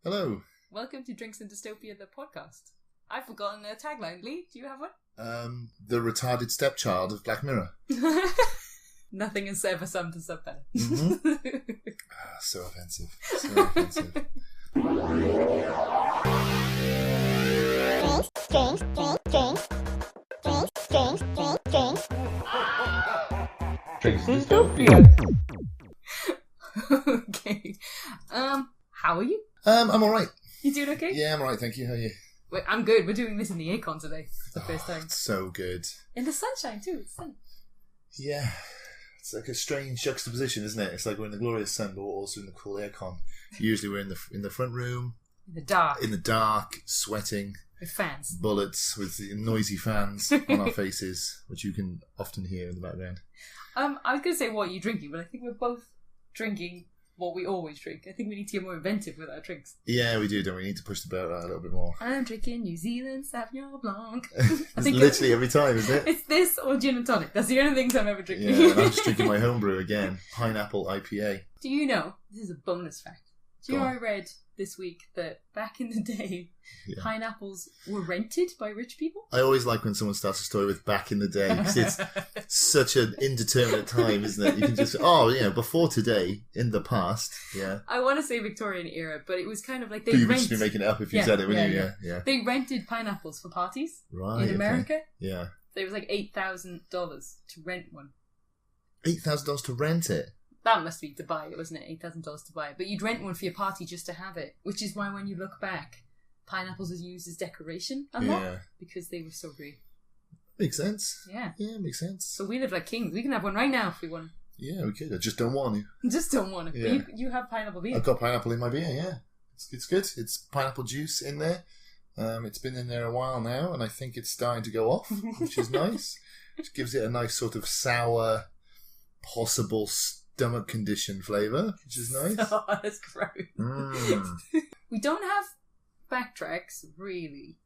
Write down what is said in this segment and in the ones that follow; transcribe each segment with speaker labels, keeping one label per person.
Speaker 1: Hello.
Speaker 2: Welcome to Drinksanddystopia, the podcast. I've forgotten a tagline. Lee, do you have one?
Speaker 1: The retarded stepchild of Black Mirror.
Speaker 2: Nothing is ever summed to sub better.
Speaker 1: Mm-hmm. So offensive. So offensive.
Speaker 3: Drinksanddystopia.
Speaker 2: Okay. How are you?
Speaker 1: I'm alright.
Speaker 2: You doing okay?
Speaker 1: Yeah, I'm alright, thank you. How are you?
Speaker 2: Wait, I'm good. We're doing this in the aircon today. It's the first time.
Speaker 1: It's so good.
Speaker 2: In the sunshine too. It's sun.
Speaker 1: Yeah. It's like a strange juxtaposition, isn't it? It's like we're in the glorious sun, but we're also in the cool aircon. Usually we're in the front room.
Speaker 2: In the dark.
Speaker 1: In the dark, sweating.
Speaker 2: With fans.
Speaker 1: Bullets, with the noisy fans on our faces, which you can often hear in the background.
Speaker 2: I was going to say what you're drinking, but I think we're both drinking what we always drink. I think we need to get more inventive with our drinks.
Speaker 1: Yeah, we do, don't we? Need to push the boat out a little bit more.
Speaker 2: I'm drinking New Zealand Sauvignon Blanc.
Speaker 1: It's literally every time, isn't it?
Speaker 2: It's this or gin and tonic. That's the only things I'm ever drinking.
Speaker 1: Yeah, and I'm just drinking my homebrew again. Pineapple IPA.
Speaker 2: Do you know, this is a bonus fact, do you know I read this week that back in the day, pineapples were rented by rich people?
Speaker 1: I always like when someone starts a story with back in the day, because it's such an indeterminate time, isn't it? You can just, before today, in the past, yeah.
Speaker 2: I want to say Victorian era, but it was kind of like they
Speaker 1: rented... You'd just be making it up if you said it, wouldn't you? Yeah.
Speaker 2: They rented pineapples for parties in America.
Speaker 1: Okay. Yeah.
Speaker 2: So it was like $8,000 to rent one.
Speaker 1: $8,000 to rent it?
Speaker 2: That must be to buy it, wasn't it? $8,000 to buy it. But you'd rent one for your party just to have it. Which is why when you look back, pineapples are used as decoration a lot. Because they were so great.
Speaker 1: Makes sense.
Speaker 2: Yeah.
Speaker 1: Yeah, makes sense.
Speaker 2: So we live like kings. We can have one right now if we want.
Speaker 1: Yeah, we could. I just don't want to.
Speaker 2: Just don't want to.
Speaker 1: Yeah.
Speaker 2: But you have pineapple beer.
Speaker 1: I've got pineapple in my beer, yeah. It's good. It's pineapple juice in there. It's been in there a while now, and I think it's starting to go off, which is nice. Which gives it a nice sort of sour, possible stomach condition flavour, which is nice.
Speaker 2: Oh, that's gross. We don't have backtracks, really.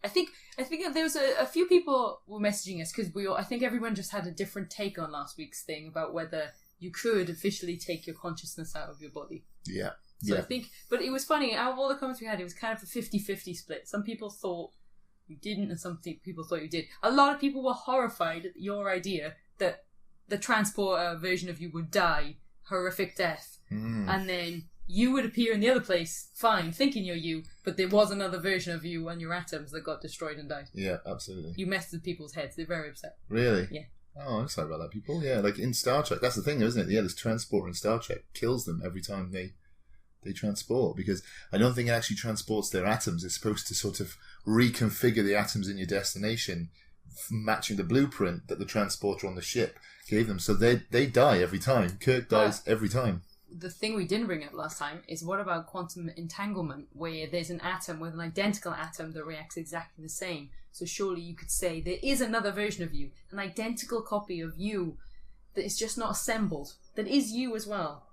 Speaker 2: I think there was a few people were messaging us because I think everyone just had a different take on last week's thing about whether you could officially take your consciousness out of your body.
Speaker 1: Yeah.
Speaker 2: So I think, but it was funny, out of all the comments we had, it was kind of a 50-50 split. Some people thought you didn't and some people thought you did. A lot of people were horrified at your idea that the transporter version of you would die, horrific death, and then you would appear in the other place, fine, thinking you're you, but there was another version of you and your atoms that got destroyed and died.
Speaker 1: Yeah, absolutely.
Speaker 2: You messed with people's heads. They're very upset.
Speaker 1: Really?
Speaker 2: Yeah.
Speaker 1: Oh, I'm sorry about that, people. Yeah, like in Star Trek. That's the thing, isn't it? Yeah, this transporter in Star Trek kills them every time they transport, because I don't think it actually transports their atoms. It's supposed to sort of reconfigure the atoms in your destination, matching the blueprint that the transporter on the ship gave them. So they die every time. Kirk dies every time.
Speaker 2: The thing we didn't bring up last time is what about quantum entanglement, where there's an atom with an identical atom that reacts exactly the same. So surely you could say there is another version of you, an identical copy of you that is just not assembled, that is you as well.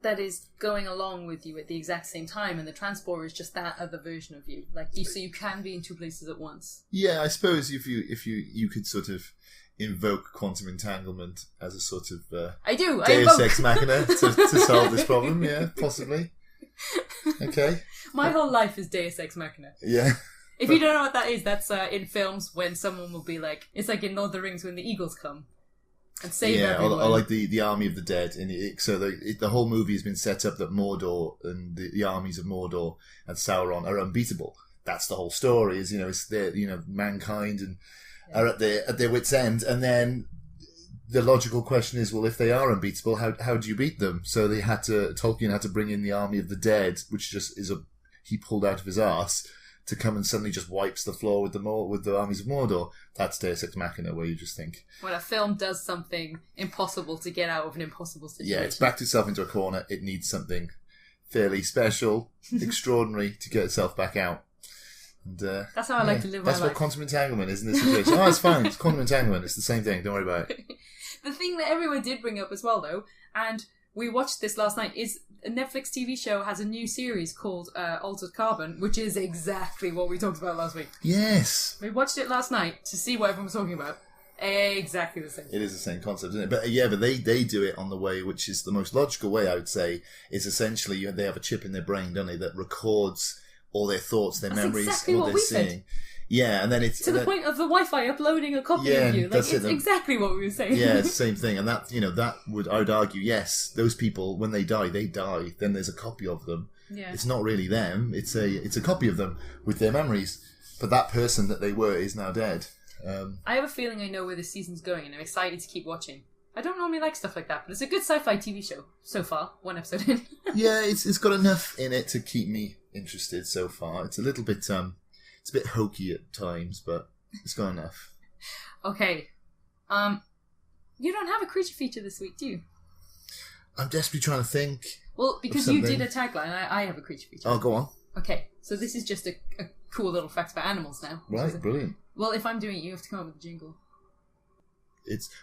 Speaker 2: That is going along with you at the exact same time, and the transporter is just that other version of you. So you can be in two places at once.
Speaker 1: Yeah, I suppose if you could sort of invoke quantum entanglement as a sort of Deus Ex Machina to solve this problem. Yeah, possibly. Okay.
Speaker 2: My whole life is Deus Ex Machina.
Speaker 1: Yeah.
Speaker 2: If you don't know what that is, that's in films when someone will be like, it's like in Lord of the Rings when the eagles come and save everyone.
Speaker 1: Or like the Army of the Dead. So the whole movie has been set up that Mordor and the armies of Mordor and Sauron are unbeatable. That's the whole story. Is it's mankind and are at their wits' end, and then the logical question is, well, if they are unbeatable, how do you beat them? So Tolkien had to bring in the Army of the Dead, which just is he pulled out of his arse to come and suddenly just wipes the floor with the armies of Mordor. That's Deus Ex Machina, where you just think...
Speaker 2: When a film does something impossible to get out of an impossible situation.
Speaker 1: Yeah, it's backed itself into a corner. It needs something fairly special, extraordinary, to get itself back out. And,
Speaker 2: that's how I like to live my life.
Speaker 1: That's what quantum entanglement is in this situation. Oh, it's fine. It's quantum entanglement. It's the same thing. Don't worry about it.
Speaker 2: The thing that everyone did bring up as well, though, and we watched this last night, is a Netflix TV show has a new series called Altered Carbon, which is exactly what we talked about last week.
Speaker 1: Yes.
Speaker 2: We watched it last night to see what everyone was talking about. Exactly the same.
Speaker 1: It is the same concept, isn't it? But but they do it on the way, which is the most logical way, I would say, is essentially they have a chip in their brain, don't they, that records all their thoughts, their memories,
Speaker 2: exactly
Speaker 1: what
Speaker 2: what
Speaker 1: they're
Speaker 2: we
Speaker 1: seeing.
Speaker 2: said.
Speaker 1: Yeah, and then it's...
Speaker 2: To the point of the Wi-Fi uploading a copy of you. Like, it's exactly what we were saying.
Speaker 1: Yeah, it's the same thing. And that, I would argue, yes, those people, when they die, then there's a copy of them.
Speaker 2: Yeah.
Speaker 1: It's not really them. It's a copy of them with their memories. But that person that they were is now dead.
Speaker 2: I have a feeling I know where this season's going, and I'm excited to keep watching. I don't normally like stuff like that, but it's a good sci-fi TV show so far. One episode in.
Speaker 1: Yeah, it's got enough in it to keep me interested so far. It's a little bit it's a bit hokey at times, but it's got enough.
Speaker 2: Okay, you don't have a creature feature this week, do you?
Speaker 1: I'm desperately trying to think.
Speaker 2: Well, because you did a tagline, I have a creature feature.
Speaker 1: Oh, go on.
Speaker 2: Okay, so this is just a cool little fact about animals now.
Speaker 1: Right, brilliant.
Speaker 2: Well, if I'm doing it, you have to come up with a jingle.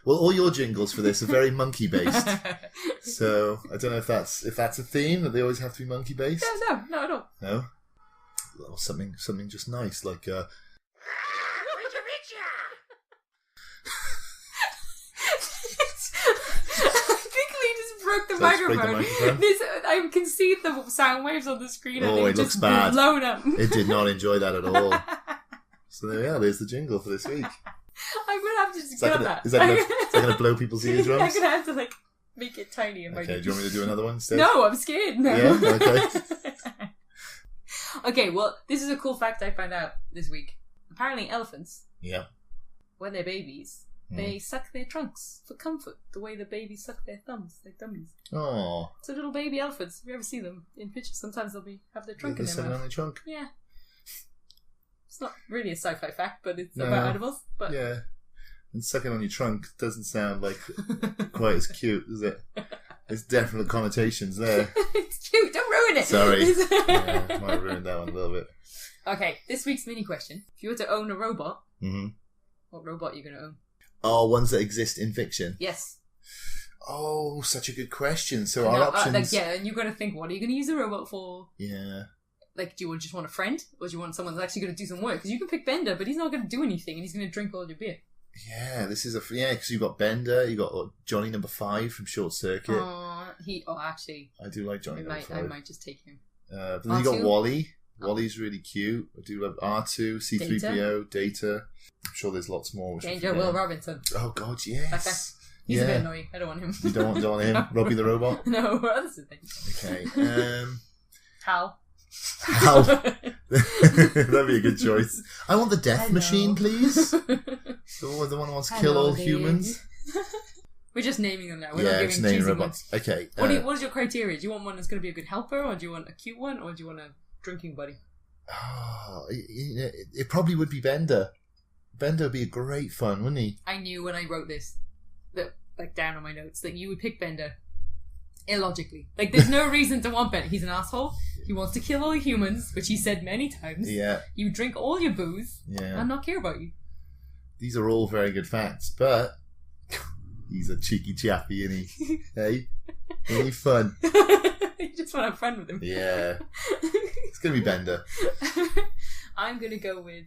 Speaker 1: All your jingles for this are very monkey based. So I don't know if that's a theme that they always have to be monkey based.
Speaker 2: No, not at all.
Speaker 1: No, or something just nice like.
Speaker 2: Broke the microphone. I can see the sound waves on the screen and
Speaker 1: it
Speaker 2: just
Speaker 1: looks bad.
Speaker 2: Blown up.
Speaker 1: It did not enjoy that at all. So there we are. There's the jingle for this week.
Speaker 2: I'm gonna have to just cut that.
Speaker 1: Is that gonna blow people's eardrums?
Speaker 2: I'm gonna have to make it tiny in my.
Speaker 1: Okay. Do you want me to do another one instead?
Speaker 2: No, I'm scared. No.
Speaker 1: Yeah. Okay.
Speaker 2: Okay. Well, this is a cool fact I found out this week. Apparently, elephants.
Speaker 1: Yeah.
Speaker 2: When they're babies. They suck their trunks for comfort, the way the babies suck their thumbs, like dummies.
Speaker 1: Oh.
Speaker 2: So little baby elephants, if you ever see them in pictures, sometimes they'll have their trunk in their mouth.
Speaker 1: On their trunk.
Speaker 2: Yeah. It's not really a sci-fi fact, but it's about animals. But
Speaker 1: yeah. And sucking on your trunk doesn't sound like quite as cute, does it? There's definite connotations there.
Speaker 2: It's cute, don't ruin it!
Speaker 1: Sorry. Yeah, might have ruined that one a little bit.
Speaker 2: Okay, this week's mini question. If you were to own a robot, what robot are you going to own?
Speaker 1: Oh, ones that exist in fiction?
Speaker 2: Yes.
Speaker 1: Oh, such a good question. So our options...
Speaker 2: and you've got to think, what are you going to use a robot for?
Speaker 1: Yeah.
Speaker 2: Like, do you just want a friend? Or do you want someone that's actually going to do some work? Because you can pick Bender, but he's not going to do anything, and he's going to drink all your beer.
Speaker 1: Yeah, this is because you've got Bender, you've got Johnny Number 5 from Short Circuit.
Speaker 2: Actually...
Speaker 1: I do like Johnny Number 5.
Speaker 2: I might just take him.
Speaker 1: But then you got Wally. Wally's really cute. I do love R2, C-3PO, Data. I'm sure there's lots more.
Speaker 2: Danger Will Robinson.
Speaker 1: Oh God, yes.
Speaker 2: He's a bit annoying. I don't want him.
Speaker 1: You don't want him? Robbie the Robot?
Speaker 2: No, that's the thing.
Speaker 1: Okay.
Speaker 2: Hal.
Speaker 1: That'd be a good choice. I want the Death Machine, please. The one who wants to kill all humans.
Speaker 2: We're just naming them now. We're not giving cheesy
Speaker 1: robots.
Speaker 2: Ones.
Speaker 1: Okay.
Speaker 2: What is your criteria? Do you want one that's going to be a good helper, or do you want a cute one, or do you want a drinking buddy?
Speaker 1: Oh, it probably would be Bender. Bender would be a great fun, wouldn't he?
Speaker 2: I knew when I wrote this, down on my notes, that you would pick Bender. Illogically. There's no reason to want Bender. He's an asshole. He wants to kill all humans, which he said many times.
Speaker 1: Yeah.
Speaker 2: You drink all your booze and not care about you.
Speaker 1: These are all very good facts, but he's a cheeky chappy, isn't he? Hey? Ain't he fun?
Speaker 2: You just want to have fun with him.
Speaker 1: Yeah. It's going to be Bender.
Speaker 2: I'm going to go with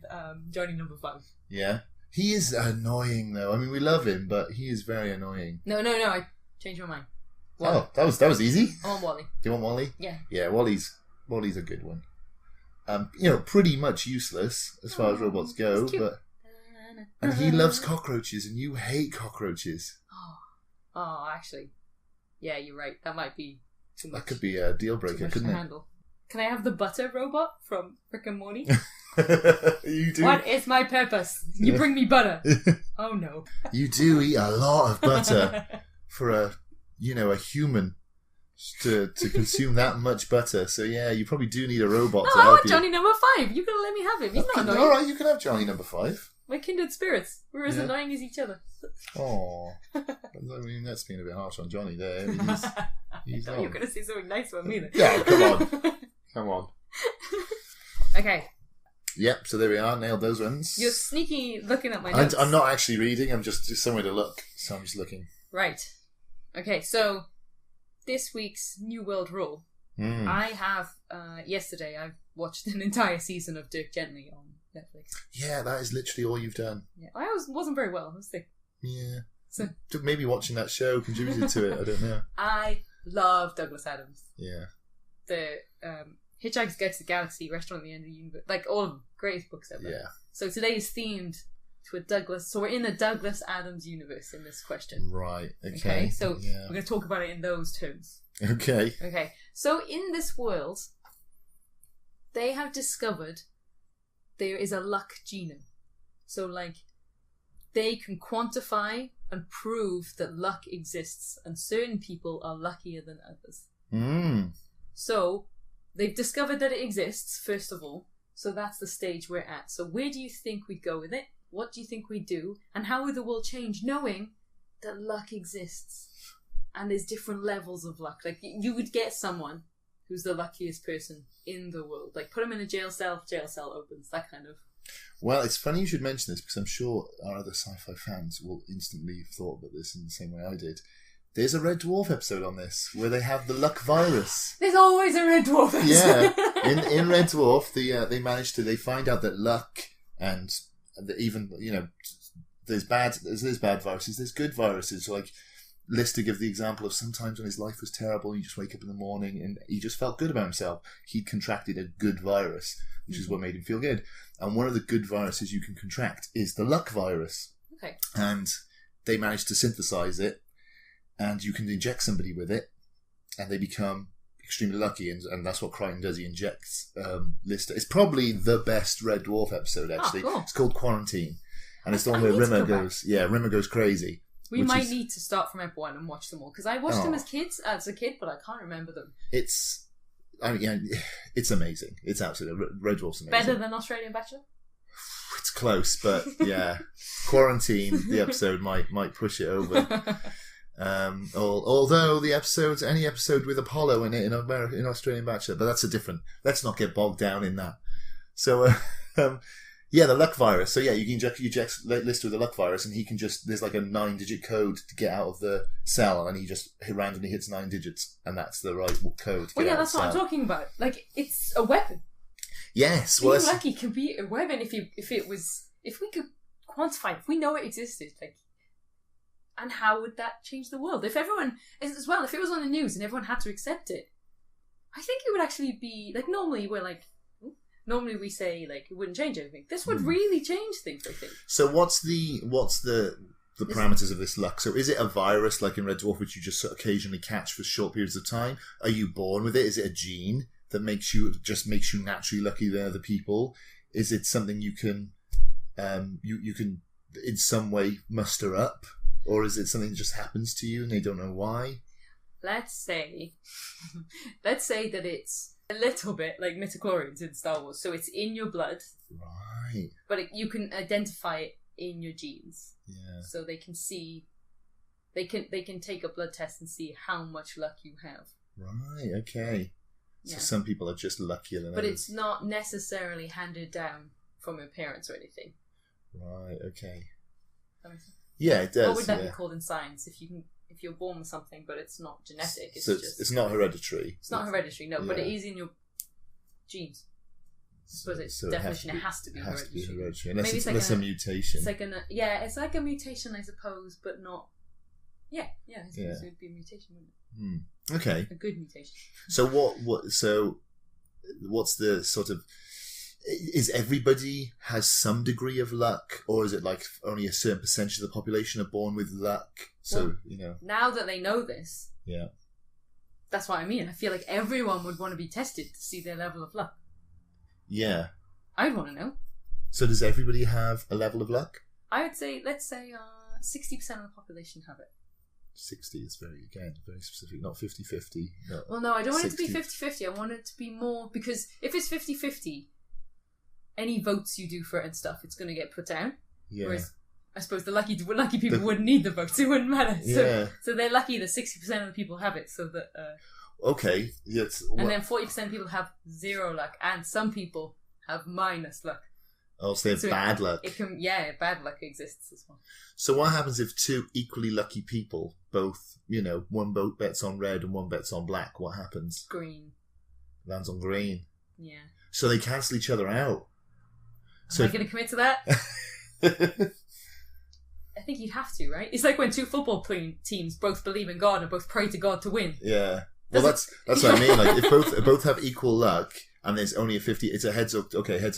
Speaker 2: Johnny Number 5.
Speaker 1: Yeah. He is annoying, though. I mean, we love him, but he is very annoying.
Speaker 2: No. I changed my mind. Wally.
Speaker 1: Oh, that was easy.
Speaker 2: I want Wally.
Speaker 1: Do you want Wally?
Speaker 2: Yeah.
Speaker 1: Yeah, Wally's a good one. Pretty much useless as far as robots go, but... And he loves cockroaches, and you hate cockroaches.
Speaker 2: Oh, actually. Yeah, you're right. That might be too much.
Speaker 1: That could be a deal breaker, couldn't it?
Speaker 2: Handle. Can I have the butter robot from Rick and Morty?
Speaker 1: You do.
Speaker 2: What is my purpose? You bring me butter. Oh no.
Speaker 1: You do eat a lot of butter for a human to consume that much butter. So yeah, you probably do need a robot to help you.
Speaker 2: I want Johnny Number 5. You're gonna let me have him. He's not annoying.
Speaker 1: All right, you can have Johnny Number 5.
Speaker 2: We're kindred spirits. We're as annoying as each other.
Speaker 1: Oh, I mean, that's being a bit harsh on Johnny there. I mean, he's
Speaker 2: you're going to say something nice about me then.
Speaker 1: Yeah, come on.
Speaker 2: Okay.
Speaker 1: Yep, so there we are. Nailed those ones.
Speaker 2: You're sneaky looking at my notes.
Speaker 1: I'm not actually reading. I'm just somewhere to look. So I'm just looking.
Speaker 2: Right. Okay, so this week's New World Rule. I have, yesterday, I watched an entire season of Dirk Gently on Netflix.
Speaker 1: Yeah, that is literally all you've done.
Speaker 2: Yeah, I wasn't very well. I was sick.
Speaker 1: Yeah.
Speaker 2: So
Speaker 1: maybe watching that show contributed to it. I don't know.
Speaker 2: I love Douglas Adams.
Speaker 1: Yeah.
Speaker 2: The Hitchhiker's Guide to the Galaxy, Restaurant at the End of the Universe, like all of them, greatest books ever.
Speaker 1: Yeah.
Speaker 2: So today is themed to a Douglas. So we're in a Douglas Adams universe in this question.
Speaker 1: Right. Okay.
Speaker 2: So
Speaker 1: yeah.
Speaker 2: we're going to talk about it in those terms.
Speaker 1: Okay.
Speaker 2: Okay. So in this world, they have discovered there is a luck genome. So like they can quantify and prove that luck exists, and certain people are luckier than others. So they've discovered that it exists, first of all. So that's the stage we're at. So where do you think we'd go with it? What do you think we'd do? And how would the world change knowing that luck exists? And there's different levels of luck. Like, you would get someone who's the luckiest person in the world. Like, put them in a jail cell opens, that kind of...
Speaker 1: Well, it's funny you should mention this, because I'm sure our other sci-fi fans will instantly have thought about this in the same way I did. There's a Red Dwarf episode on this, where they have the luck virus.
Speaker 2: There's always a Red Dwarf episode.
Speaker 1: Yeah. In Red Dwarf, they find out that luck and even, there's bad viruses, there's good viruses. So like, Lister gives the example of sometimes when his life was terrible, you just wake up in the morning and he just felt good about himself. He'd contracted a good virus, which is what made him feel good. And one of the good viruses you can contract is the luck virus.
Speaker 2: Okay.
Speaker 1: And they managed to synthesize it, and you can inject somebody with it, and they become extremely lucky, and that's what Crichton does. He injects Lister. It's probably the best Red Dwarf episode, actually.
Speaker 2: Oh, cool.
Speaker 1: It's called Quarantine, and it's the one where Rimmer goes crazy.
Speaker 2: We might need to start from episode 1 and watch them all, because I watched them as a kid, but I can't remember them.
Speaker 1: It's amazing. It's absolutely, Red Dwarf's amazing.
Speaker 2: Better than Australian Bachelor?
Speaker 1: It's close, but yeah, Quarantine, the episode might push it over. Although any episode with Apollo in it in Australian Bachelor, but that's a different. Let's not get bogged down in that. So, the luck virus. So yeah, you can inject Lister with the luck virus, and he can there's like a 9-digit code to get out of the cell, and he just randomly hits 9 digits, and that's the right code.
Speaker 2: Well, yeah, that's what I'm talking about. Like, it's a weapon.
Speaker 1: Yes,
Speaker 2: being lucky can be a weapon if we could quantify, if we know it existed, like. And how would that change the world? If everyone, as well, if it was on the news and everyone had to accept it, I think it would actually be, like, normally we say, like, it wouldn't change anything. This would really change things, I think.
Speaker 1: So what's the parameters of this luck? So is it a virus, like in Red Dwarf, which you just occasionally catch for short periods of time? Are you born with it? Is it a gene that makes you naturally lucky than other people? Is it something you can, you can in some way muster up? Or is it something that just happens to you and they don't know why?
Speaker 2: Let's say that it's a little bit like midichlorians in Star Wars. So it's in your blood.
Speaker 1: Right.
Speaker 2: But you can identify it in your genes.
Speaker 1: Yeah.
Speaker 2: So they can see, they can take a blood test and see how much luck you have.
Speaker 1: Right, okay. So
Speaker 2: Yeah.
Speaker 1: some people are just luckier than
Speaker 2: But
Speaker 1: others.
Speaker 2: it's not necessarily handed down from your parents or anything.
Speaker 1: Right, okay.
Speaker 2: That makes sense?
Speaker 1: Yeah, it does.
Speaker 2: What would that be called in science? If you're born with something but it's not genetic,
Speaker 1: it's not hereditary.
Speaker 2: It's not hereditary, no, but
Speaker 1: Yeah.
Speaker 2: it is in your genes. I suppose it's definition. It has to be hereditary.
Speaker 1: Unless
Speaker 2: Maybe
Speaker 1: it's
Speaker 2: it's like
Speaker 1: a mutation.
Speaker 2: It's like a mutation, I suppose, but not. Yeah, I suppose it would be a mutation, wouldn't it?
Speaker 1: Okay.
Speaker 2: A good mutation.
Speaker 1: So what's the sort of? Is everybody has some degree of luck, or is it like only a certain percentage of the population are born with luck? So
Speaker 2: now that they know this,
Speaker 1: yeah,
Speaker 2: that's what I mean. I feel like everyone would want to be tested to see their level of luck.
Speaker 1: Yeah,
Speaker 2: I'd want to know.
Speaker 1: So does everybody have a level of luck?
Speaker 2: I would say, let's say, 60% of the population have it.
Speaker 1: 60 is very specific, not 50-50. No.
Speaker 2: Well, no, I don't want it to be
Speaker 1: 60.
Speaker 2: 50-50. I want it to be more, because if it's 50-50, any votes you do for it and stuff, it's going to get put down.
Speaker 1: Yeah.
Speaker 2: Whereas, I suppose the lucky people wouldn't need the votes. It wouldn't matter. So they're lucky that 60% of the people have it, so that...
Speaker 1: okay. Yes.
Speaker 2: And then 40% of people have zero luck, and some people have minus luck.
Speaker 1: Oh, so they have bad luck.
Speaker 2: Bad luck exists as well.
Speaker 1: So what happens if two equally lucky people, both, one boat bets on red and one bets on black? What happens?
Speaker 2: Green.
Speaker 1: Lands on green.
Speaker 2: Yeah.
Speaker 1: So they cancel each other out.
Speaker 2: Am I going to commit to that? I think you'd have to, right? It's like when two football teams both believe in God and both pray to God to win.
Speaker 1: Yeah. Well, that's what I mean. Like, if both have equal luck and there's only a 50, it's a heads or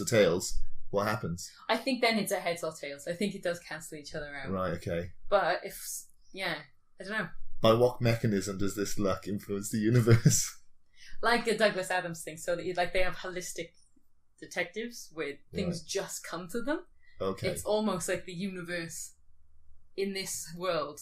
Speaker 1: tails. What happens?
Speaker 2: I think then it's a heads or tails. I think it does cancel each other out.
Speaker 1: Right. Okay.
Speaker 2: But I don't know.
Speaker 1: By what mechanism does this luck influence the universe?
Speaker 2: Like the Douglas Adams thing, so that they have holistic detectives where things just come to them.
Speaker 1: Okay.
Speaker 2: It's almost like the universe in this world,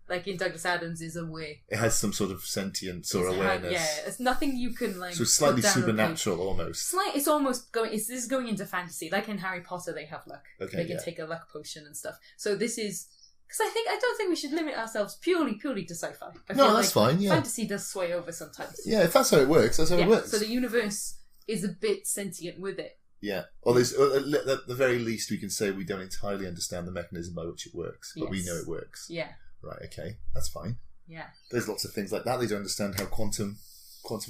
Speaker 2: like in Douglas Adams, is aware.
Speaker 1: It has some sort of sentience or awareness.
Speaker 2: It's nothing you can
Speaker 1: So it's slightly supernatural almost.
Speaker 2: It's almost going. This is going into fantasy. Like in Harry Potter, they have luck.
Speaker 1: Okay,
Speaker 2: they can take a luck potion and stuff. So this is because I don't think we should limit ourselves purely to sci-fi.
Speaker 1: No, that's fine. Yeah,
Speaker 2: fantasy does sway over sometimes.
Speaker 1: Yeah, if that's how it works, that's how it works.
Speaker 2: So the universe is a bit sentient with it.
Speaker 1: Yeah, or there's at the very least we can say we don't entirely understand the mechanism by which it works, but we know it works.
Speaker 2: Yeah.
Speaker 1: Right. Okay, that's fine.
Speaker 2: Yeah.
Speaker 1: There's lots of things like that. They don't understand how quantum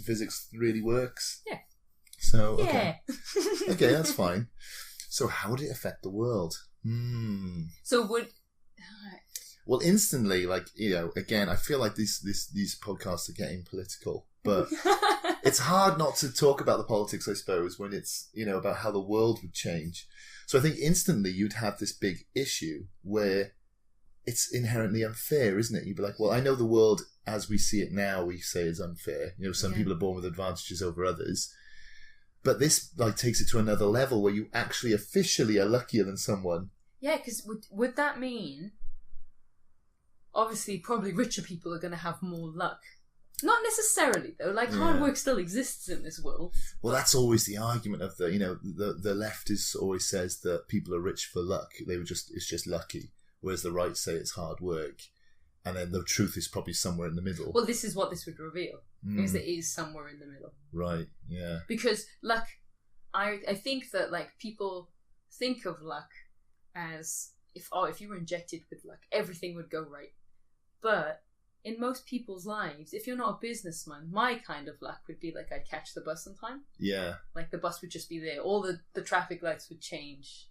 Speaker 1: physics really works.
Speaker 2: Yeah.
Speaker 1: So okay, okay, that's fine. So how would it affect the world?
Speaker 2: So
Speaker 1: well, instantly, like, again, I feel like these podcasts are getting political, but it's hard not to talk about the politics, I suppose, when it's, about how the world would change. So I think instantly you'd have this big issue where it's inherently unfair, isn't it? You'd be like, well, I know the world as we see it now, we say is unfair. Some people are born with advantages over others. But this takes it to another level where you actually officially are luckier than someone.
Speaker 2: Yeah, because would that mean, obviously, probably richer people are going to have more luck? Not necessarily, though. Hard work still exists in this world.
Speaker 1: Well, that's always the argument of the left always says that people are rich for luck. It's just lucky. Whereas the right say it's hard work. And then the truth is probably somewhere in the middle.
Speaker 2: Well, this is what this would reveal. Is it is somewhere in the middle.
Speaker 1: Right, yeah.
Speaker 2: Because luck, I think that people think of luck as if you were injected with luck, everything would go right. But in most people's lives, if you're not a businessman, my kind of luck would be I'd catch the bus on time.
Speaker 1: Yeah. The
Speaker 2: bus would just be there. All the traffic lights would change.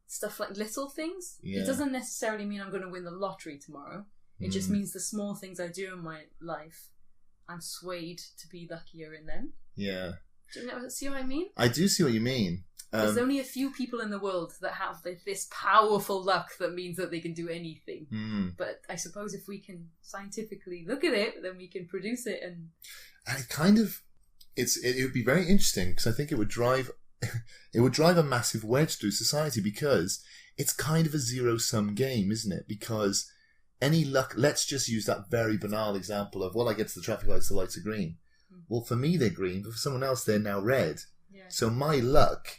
Speaker 2: Stuff like little things.
Speaker 1: Yeah.
Speaker 2: It doesn't necessarily mean I'm going to win the lottery tomorrow. It just means the small things I do in my life, I'm swayed to be luckier in them.
Speaker 1: Yeah.
Speaker 2: Do you see what I mean?
Speaker 1: I do see what you mean.
Speaker 2: There's only a few people in the world that have this powerful luck that means that they can do anything. But I suppose if we can scientifically look at it, then we can produce it. And
Speaker 1: it kind of, it would be very interesting because I think it would drive a massive wedge through society because it's kind of a zero-sum game, isn't it? Because any luck, let's just use that very banal example of, I get to the traffic lights, the lights are green. Well, for me, they're green, but for someone else, they're now red.
Speaker 2: Yeah. So
Speaker 1: my luck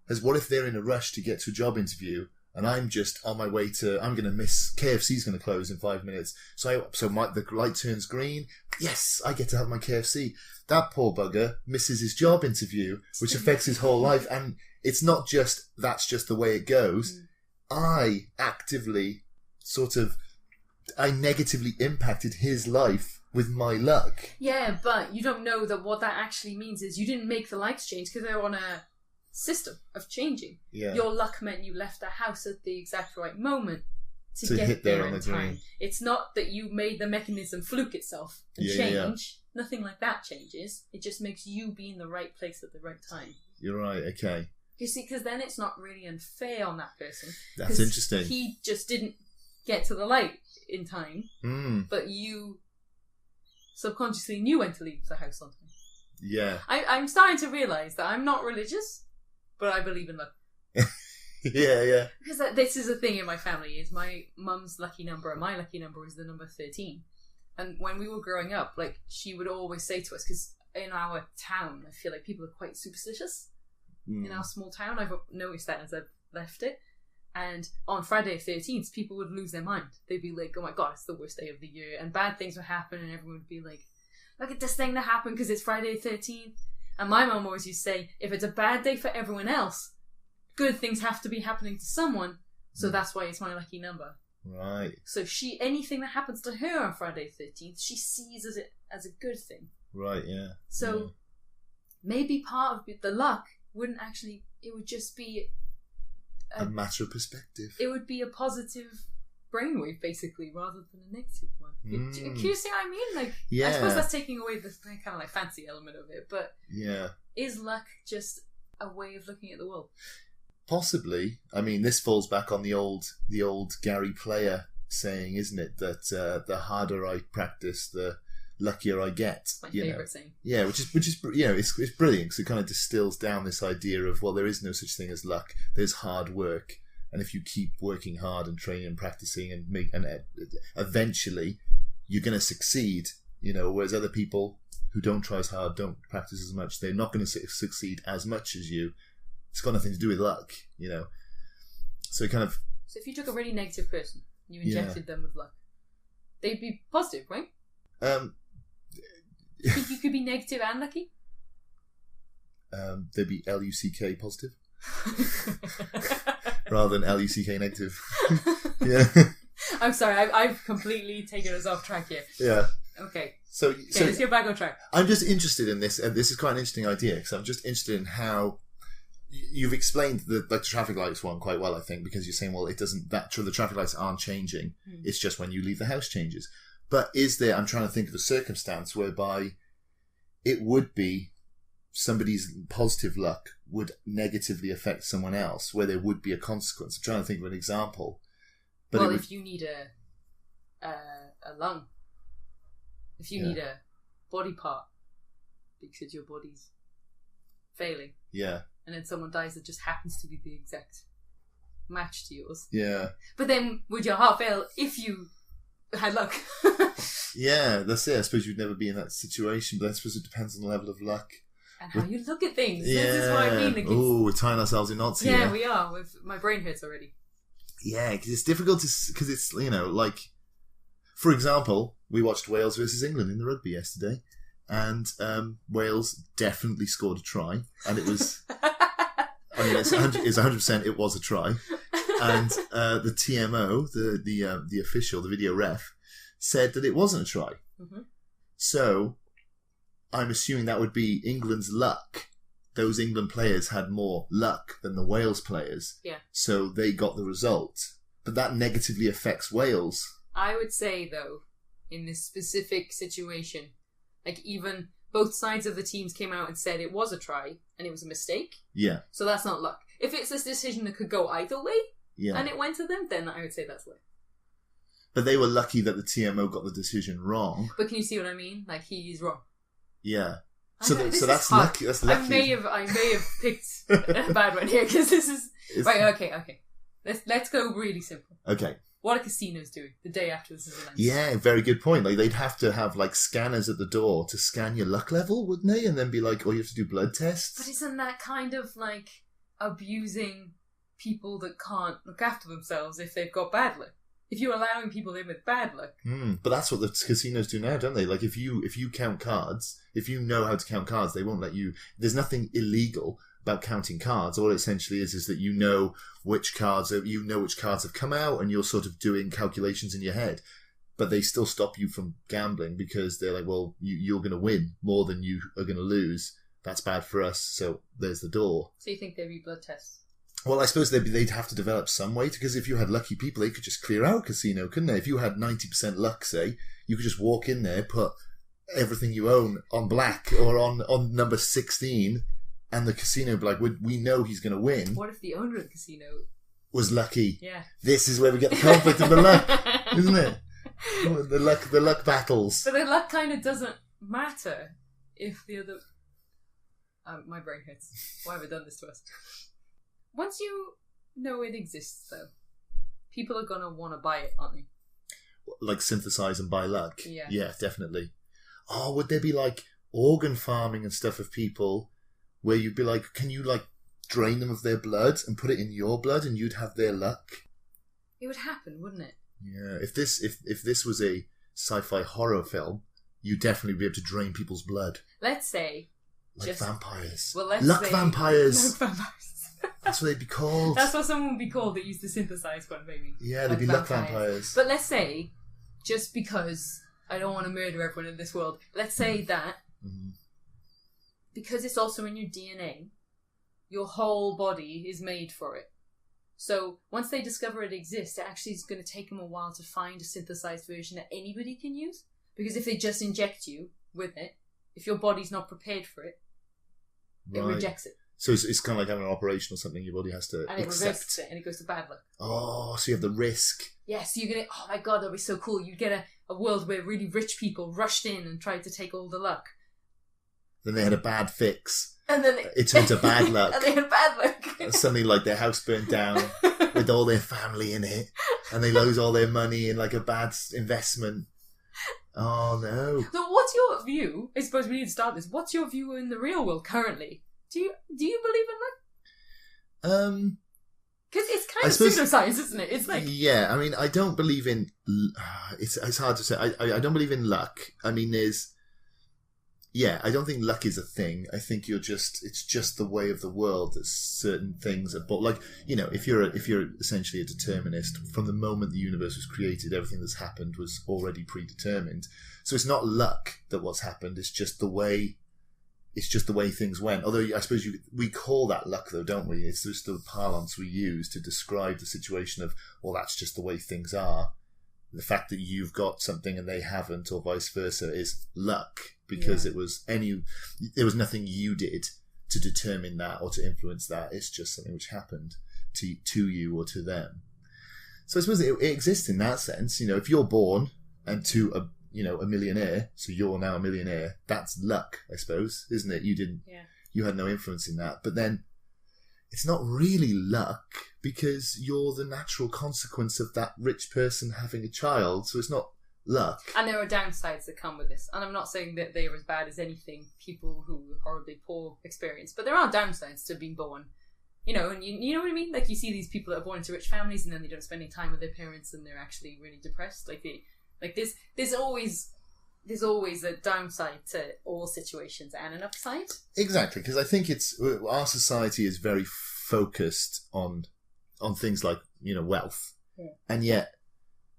Speaker 1: is, what if they're in a rush to get to a job interview and I'm just on my way I'm going to miss, KFC's going to close in 5 minutes. So the light turns green. Yes, I get to have my KFC. That poor bugger misses his job interview, which affects his whole life. And it's not just, that's just the way it goes. I actively I negatively impacted his life with my luck.
Speaker 2: Yeah, but you don't know that what that actually means is you didn't make the lights change because they're on a system of changing.
Speaker 1: Yeah.
Speaker 2: Your luck meant you left the house at the exact right moment to get
Speaker 1: hit
Speaker 2: there
Speaker 1: on
Speaker 2: in
Speaker 1: the
Speaker 2: time.
Speaker 1: green.
Speaker 2: It's not that you made the mechanism fluke itself and change. Yeah. Nothing like that changes. It just makes you be in the right place at the right time.
Speaker 1: You're right, okay.
Speaker 2: You see, because then it's not really unfair on that person.
Speaker 1: That's interesting.
Speaker 2: He just didn't get to the light in time, but you subconsciously knew when to leave the house on time.
Speaker 1: Yeah.
Speaker 2: I'm starting to realise that I'm not religious, but I believe in luck.
Speaker 1: Yeah.
Speaker 2: Because this is a thing in my family, is my mum's lucky number and my lucky number is the number 13. And when we were growing up, she would always say to us, because in our town, I feel like people are quite superstitious. In our small town, I've noticed that as I've left it. And on Friday the 13th, people would lose their mind. They'd be like, oh my God, it's the worst day of the year. And bad things would happen and everyone would be like, look at this thing that happened because it's Friday the 13th. And my mum always used to say, if it's a bad day for everyone else, good things have to be happening to someone. So that's why it's my lucky number.
Speaker 1: Right.
Speaker 2: So anything that happens to her on Friday the 13th, she sees as a good thing.
Speaker 1: Right, yeah.
Speaker 2: So maybe part of the luck wouldn't actually, it would just be
Speaker 1: a matter of perspective.
Speaker 2: It would be a positive brainwave, basically, rather than a negative one. Can you see what I mean? Like,
Speaker 1: Yeah.
Speaker 2: I suppose that's taking away the kind of like fancy element of it, but
Speaker 1: Yeah.
Speaker 2: is luck just a way of looking at the world?
Speaker 1: Possibly. I mean, this falls back on the old Gary Player saying, isn't it? That the harder I practice, the luckier I get.
Speaker 2: My favourite saying.
Speaker 1: Yeah, which is it's brilliant because it kind of distills down this idea of, well, there is no such thing as luck. There's hard work, and if you keep working hard and training and practicing and eventually you're going to succeed. Whereas other people who don't try as hard, don't practice as much, they're not going to succeed as much as you. It's got nothing to do with luck, So it kind of.
Speaker 2: So if you took a really negative person, you injected them with luck, they'd be positive, right? You think you could be negative and lucky?
Speaker 1: They'd be LUCK positive rather than LUCK negative. Yeah.
Speaker 2: I'm sorry, I've completely taken us off track here.
Speaker 1: Yeah.
Speaker 2: Okay.
Speaker 1: So
Speaker 2: let's get back on track.
Speaker 1: I'm just interested in this, and this is quite an interesting idea because I'm just interested in how you've explained the traffic lights one quite well, I think, because you're saying, well, it doesn't. The traffic lights aren't changing. It's just when you leave the house changes. But is there? I'm trying to think of a circumstance whereby it would be somebody's positive luck would negatively affect someone else, where there would be a consequence. I'm trying to think of an example. But
Speaker 2: if you need a lung, if you need a body part because your body's failing, and then someone dies that just happens to be the exact match to yours.
Speaker 1: Yeah.
Speaker 2: But then would your heart fail if you had luck?
Speaker 1: Yeah, that's it. I suppose you'd never be in that situation, but I suppose it depends on the level of luck.
Speaker 2: And how you look at things.
Speaker 1: Yeah.
Speaker 2: This is what I mean. Like,
Speaker 1: we're tying ourselves in knots here.
Speaker 2: Yeah, we are. My brain hurts already.
Speaker 1: Yeah, because it's difficult because it's, like, for example, we watched Wales versus England in the rugby yesterday, and Wales definitely scored a try, and it was, it's 100%, it was a try, and the TMO, the official, the video ref, said that it wasn't a try. Mm-hmm. So, I'm assuming that would be England's luck. Those England players had more luck than the Wales players.
Speaker 2: Yeah.
Speaker 1: So they got the result. But that negatively affects Wales.
Speaker 2: I would say, though, in this specific situation, like, even both sides of the teams came out and said it was a try and it was a mistake.
Speaker 1: Yeah.
Speaker 2: So that's not luck. If it's this decision that could go either way, and it went to them, then I would say that's luck.
Speaker 1: But they were lucky that the TMO got the decision wrong.
Speaker 2: But can you see what I mean? Like, he's wrong.
Speaker 1: Yeah.
Speaker 2: So
Speaker 1: that's lucky. That's lucky.
Speaker 2: I may have picked a bad one here because this is right. Okay. Let's go really simple.
Speaker 1: Okay.
Speaker 2: What are casinos doing the day after this is announced?
Speaker 1: Yeah, very good point. Like, they'd have to have like scanners at the door to scan your luck level, wouldn't they? And then be like, oh, you have to do blood tests.
Speaker 2: But isn't that kind of like abusing people that can't look after themselves if they've got bad luck? If you're allowing people in with bad luck.
Speaker 1: But that's what the casinos do now, don't they? Like, if you count cards, if you know how to count cards, they won't let you. There's nothing illegal about counting cards. All it essentially is that you know which cards have come out, and you're sort of doing calculations in your head. But they still stop you from gambling because they're like, well, you're going to win more than you are going to lose. That's bad for us. So there's the door.
Speaker 2: So you think there'd be blood tests?
Speaker 1: Well, I suppose they'd have to develop some way, because if you had lucky people, they could just clear out a casino, couldn't they? If you had 90% luck, say, you could just walk in there, put everything you own on black or on number 16, and the casino would be like, we know he's going to win.
Speaker 2: What if the owner of the casino
Speaker 1: was lucky?
Speaker 2: Yeah.
Speaker 1: This is where we get the conflict of the luck, isn't it? The luck battles.
Speaker 2: But the luck kind of doesn't matter if the other... my brain hurts. Why have I done this to us? Once you know it exists, though, people are going to want to buy it, aren't they?
Speaker 1: Like, synthesize and buy luck?
Speaker 2: Yeah,
Speaker 1: definitely. Oh, would there be, like, organ farming and stuff of people where you'd be like, can you, like, drain them of their blood and put it in your blood and you'd have their luck?
Speaker 2: It would happen, wouldn't it?
Speaker 1: Yeah, if this was a sci-fi horror film, you'd definitely be able to drain people's blood.
Speaker 2: Let's say...
Speaker 1: Like vampires.
Speaker 2: Well, let's
Speaker 1: luck
Speaker 2: say...
Speaker 1: vampires!
Speaker 2: Luck vampires.
Speaker 1: That's what they'd be called.
Speaker 2: That's what someone would be called that used the synthesized one, maybe.
Speaker 1: Yeah, they'd be luck vampires.
Speaker 2: But let's say, just because I don't want to murder everyone in this world, let's say that because it's also in your DNA, your whole body is made for it. So once they discover it exists, it actually is going to take them a while to find a synthesized version that anybody can use. Because if they just inject you with it, if your body's not prepared for it, it rejects it.
Speaker 1: So it's kind of like having an operation or something. Your body has to
Speaker 2: and it
Speaker 1: accept.
Speaker 2: reverses it, and it goes to bad luck.
Speaker 1: Oh, so you have the risk.
Speaker 2: Yes, you're gonna. Oh my god, that'd be so cool. You'd get a world where really rich people rushed in and tried to take all the luck.
Speaker 1: Then they had a bad fix.
Speaker 2: And then
Speaker 1: it turned to bad luck.
Speaker 2: And they had bad luck.
Speaker 1: And suddenly, like, their house burnt down with all their family in it, and they lose all their money in like a bad investment. Oh no!
Speaker 2: So, what's your view? I suppose we need to start this. What's your view in the real world currently? Do you believe in luck? Because it's kind of pseudoscience, isn't it? It's like
Speaker 1: I mean, I don't believe in. It's hard to say. I don't believe in luck. I mean, I don't think luck is a thing. I think it's just the way of the world that certain things are. But like, you know, if you're essentially a determinist, from the moment the universe was created, everything that's happened was already predetermined. So it's not luck that what's happened. It's just the way things went. Although I suppose we call that luck, though, don't we? It's just the parlance we use to describe the situation of, well, that's just the way things are. The fact that you've got something and they haven't, or vice versa, is luck, because there was nothing you did to determine that or to influence that. It's just something which happened to you or to them. So I suppose it exists in that sense. You know, if you're born and to a millionaire, so you're now a millionaire, that's luck, I suppose, isn't it? You had no influence in that. But then it's not really luck, because you're the natural consequence of that rich person having a child, so it's not luck.
Speaker 2: And there are downsides that come with this. And I'm not saying that they're as bad as anything people who are horribly poor experience, but there are downsides to being born. You know, and you know what I mean? Like, you see these people that are born into rich families and then they don't spend any time with their parents and they're actually really depressed. There's always a downside to all situations and an upside. Exactly, because
Speaker 1: I think our society is very focused on things like, you know, wealth, and yet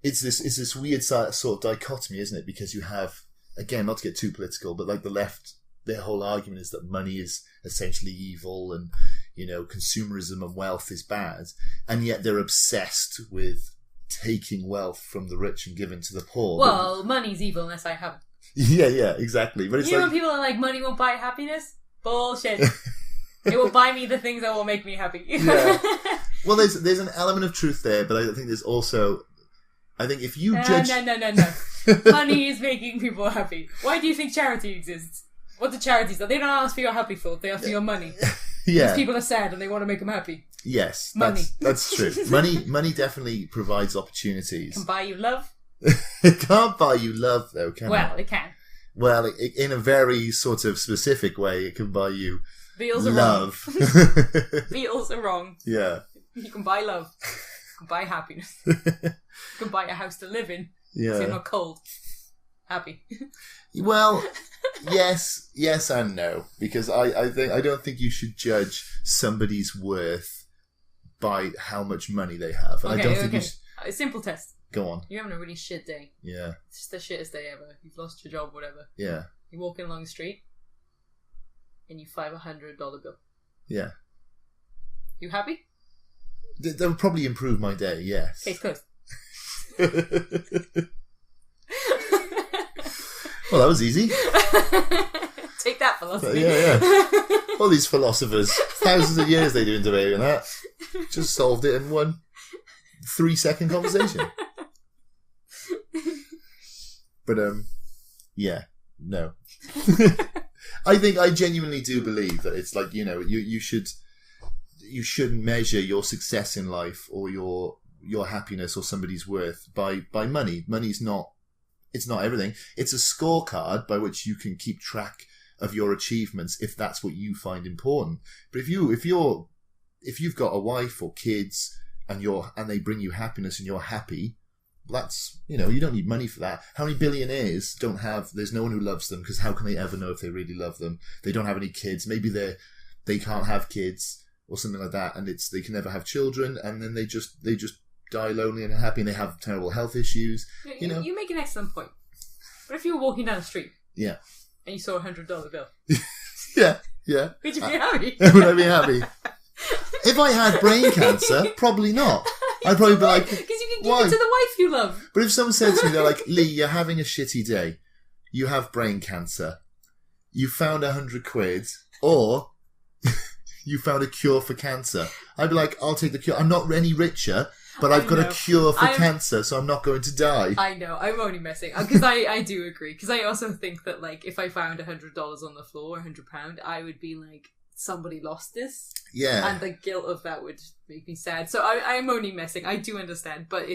Speaker 1: it's this weird sort of dichotomy, isn't it? Because you have, again, not to get too political, but like the left, their whole argument is that money is essentially evil, and, you know, consumerism and wealth is bad, and yet they're obsessed with taking wealth from the rich and giving to the poor.
Speaker 2: Well, money's evil unless I have it.
Speaker 1: Yeah, exactly. But it's
Speaker 2: when people are like, money won't buy happiness? Bullshit. It will buy me the things that will make me happy.
Speaker 1: Yeah. Well, there's an element of truth there, but I think there's also, I think if you judge...
Speaker 2: No. Money is making people happy. Why do you think charity exists? What do charities do? They don't ask for your happy thought, they ask for your money.
Speaker 1: Yeah.
Speaker 2: Because people are sad and they want to make them happy.
Speaker 1: Yes.
Speaker 2: Money.
Speaker 1: That's true. Money definitely provides opportunities.
Speaker 2: It can buy you love.
Speaker 1: It can't buy you love, though, can it?
Speaker 2: Well, it can.
Speaker 1: Well, in a very sort of specific way, it can buy you
Speaker 2: Beals
Speaker 1: love.
Speaker 2: Are wrong. Beals are wrong.
Speaker 1: Yeah.
Speaker 2: You can buy love. You can buy happiness. You can buy a house to live in.
Speaker 1: Yeah.
Speaker 2: So you're not cold. Happy.
Speaker 1: Well, yes and no, because I don't think you should judge somebody's worth by how much money they have. And I don't think
Speaker 2: a simple test.
Speaker 1: Go on.
Speaker 2: You're having a really shit day.
Speaker 1: Yeah.
Speaker 2: It's just the shittest day ever. You've lost your job, whatever.
Speaker 1: Yeah.
Speaker 2: You're walking along the street and you find $100 bill.
Speaker 1: Yeah.
Speaker 2: You happy?
Speaker 1: That would probably improve my day, yes.
Speaker 2: Case closed.
Speaker 1: Well, that was easy.
Speaker 2: Take that, philosophy.
Speaker 1: Yeah. All these philosophers, thousands of years they doing debating that. Just solved it in 1 3-second conversation. But no. I genuinely do believe that it's like, you know, you shouldn't measure your success in life or your happiness or somebody's worth by money. Money's not. It's not everything. It's a scorecard by which you can keep track of your achievements if that's what you find important. But if you've got a wife or kids and they bring you happiness and you're happy, that's, you know, you don't need money for that. How many billionaires there's no one who loves them, because how can they ever know if they really love them? They don't have any kids. Maybe they can't have kids or something like that, and they can never have children, and then they just die lonely and unhappy, and they have terrible health issues. You know,
Speaker 2: you make an excellent point. But if you were walking down the street,
Speaker 1: yeah,
Speaker 2: and you saw $100 bill,
Speaker 1: yeah,
Speaker 2: would you be happy?
Speaker 1: Would I be happy? If I had brain cancer, probably not. I'd probably be like,
Speaker 2: because you can give
Speaker 1: why?
Speaker 2: it to the wife you love.
Speaker 1: But if someone said to me, they're like, Lee, you're having a shitty day. You have brain cancer. You found 100 quid, or you found a cure for cancer. I'd be like, I'll take the cure. I'm not any richer, but I've got a cure for cancer, so I'm not going to die.
Speaker 2: I know, I'm only messing. Because I do agree. Because I also think that, like, if I found $100 on the floor, £100, I would be like, somebody lost this.
Speaker 1: Yeah.
Speaker 2: And the guilt of that would make me sad. So I'm only messing. I do understand. But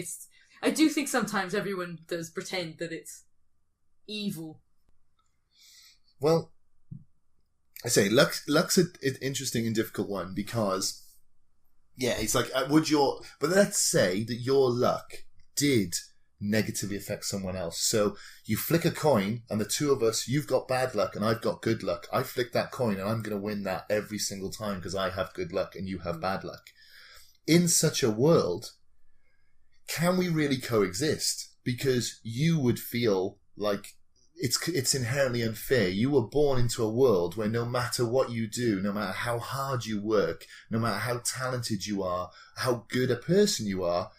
Speaker 2: I do think sometimes everyone does pretend that it's evil.
Speaker 1: Well, I say luck's an interesting and difficult one because, yeah, it's like, but let's say that your luck did negatively affect someone else. So you flick a coin and the two of us, you've got bad luck and I've got good luck. I flick that coin and I'm going to win that every single time because I have good luck and you have bad luck. In such a world, can we really coexist? Because you would feel like it's inherently unfair. You were born into a world where no matter what you do, no matter how hard you work, no matter how talented you are, how good a person you are,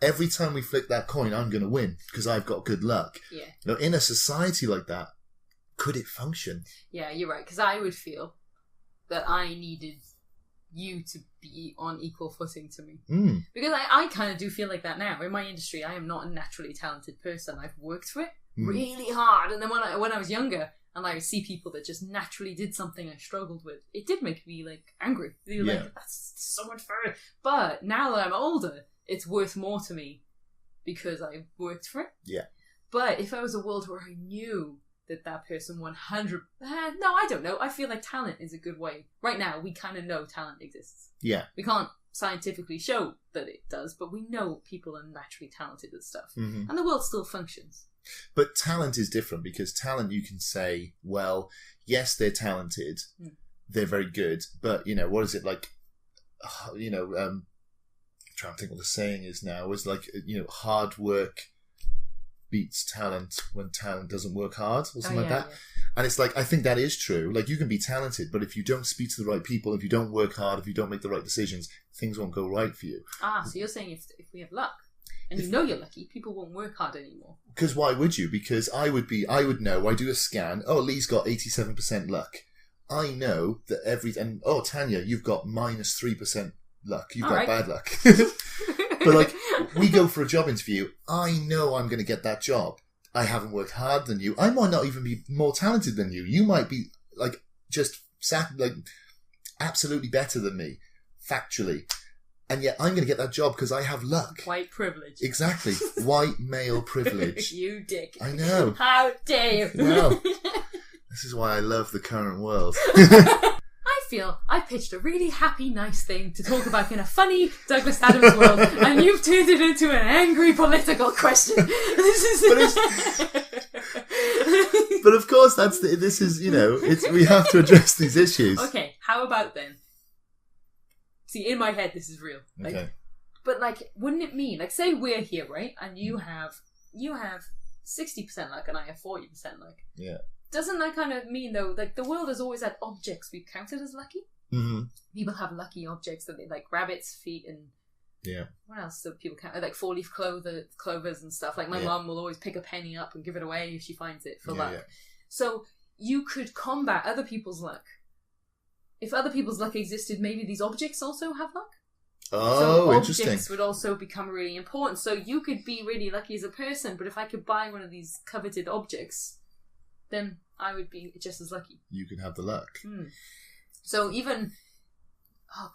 Speaker 1: every time we flick that coin, I'm going to win because I've got good luck.
Speaker 2: Yeah.
Speaker 1: Now, in a society like that, could it function?
Speaker 2: Yeah, you're right. Because I would feel that I needed you to be on equal footing to me. Because I kind of do feel like that now. In my industry, I am not a naturally talented person. I've worked for it really hard. And then when I was younger and I would see people that just naturally did something I struggled with, it did make me like angry. You're like, that's so unfair. But now that I'm older, it's worth more to me because I worked for it.
Speaker 1: Yeah.
Speaker 2: But if I was a world where I knew that person 100... no, I don't know. I feel like talent is a good way. Right now, we kind of know talent exists.
Speaker 1: Yeah.
Speaker 2: We can't scientifically show that it does, but we know people are naturally talented at stuff. And the world still functions.
Speaker 1: But talent is different because talent, you can say, well, yes, they're talented. They're very good. But, what is it like, I'm trying to think what the saying is now. It's like, hard work beats talent when talent doesn't work hard or something like that. Yeah. And it's like, I think that is true. Like, you can be talented, but if you don't speak to the right people, if you don't work hard, if you don't make the right decisions, things won't go right for you.
Speaker 2: So you're saying if we have luck, and you're lucky, people won't work hard anymore.
Speaker 1: Because why would you? Because I would know, I do a scan, Lee's got 87% luck. I know that Tanya, you've got minus 3% luck. You've got bad luck. But like, we go for a job interview. I know I'm going to get that job. I haven't worked harder than you. I might not even be more talented than you. You might be like absolutely better than me, factually. And yet I'm going to get that job because I have luck. White privilege. Exactly. White male privilege.
Speaker 2: You dick.
Speaker 1: I know.
Speaker 2: How dare you.
Speaker 1: Well, this is why I love the current world.
Speaker 2: I feel I pitched a really happy, nice thing to talk about in a funny Douglas Adams world, and you've turned it into an angry political question.
Speaker 1: But of course, we have to address these issues.
Speaker 2: Okay, how about then? See, in my head, this is real.
Speaker 1: Okay.
Speaker 2: But wouldn't it mean, say we're here, right, and you have 60% luck and I have 40% luck.
Speaker 1: Yeah.
Speaker 2: Doesn't that kind of mean, though, the world has always had objects we've counted as lucky?
Speaker 1: Mm-hmm.
Speaker 2: People have lucky objects that they rabbits, feet, and what else do people count? Four-leaf clovers and stuff. My mum will always pick a penny up and give it away if she finds it for luck. Yeah. So you could combat other people's luck. If other people's luck existed, maybe these objects also have luck?
Speaker 1: Oh, interesting.
Speaker 2: Objects would also become really important. So you could be really lucky as a person, but if I could buy one of these coveted objects, then I would be just as lucky.
Speaker 1: You could have the luck.
Speaker 2: So even,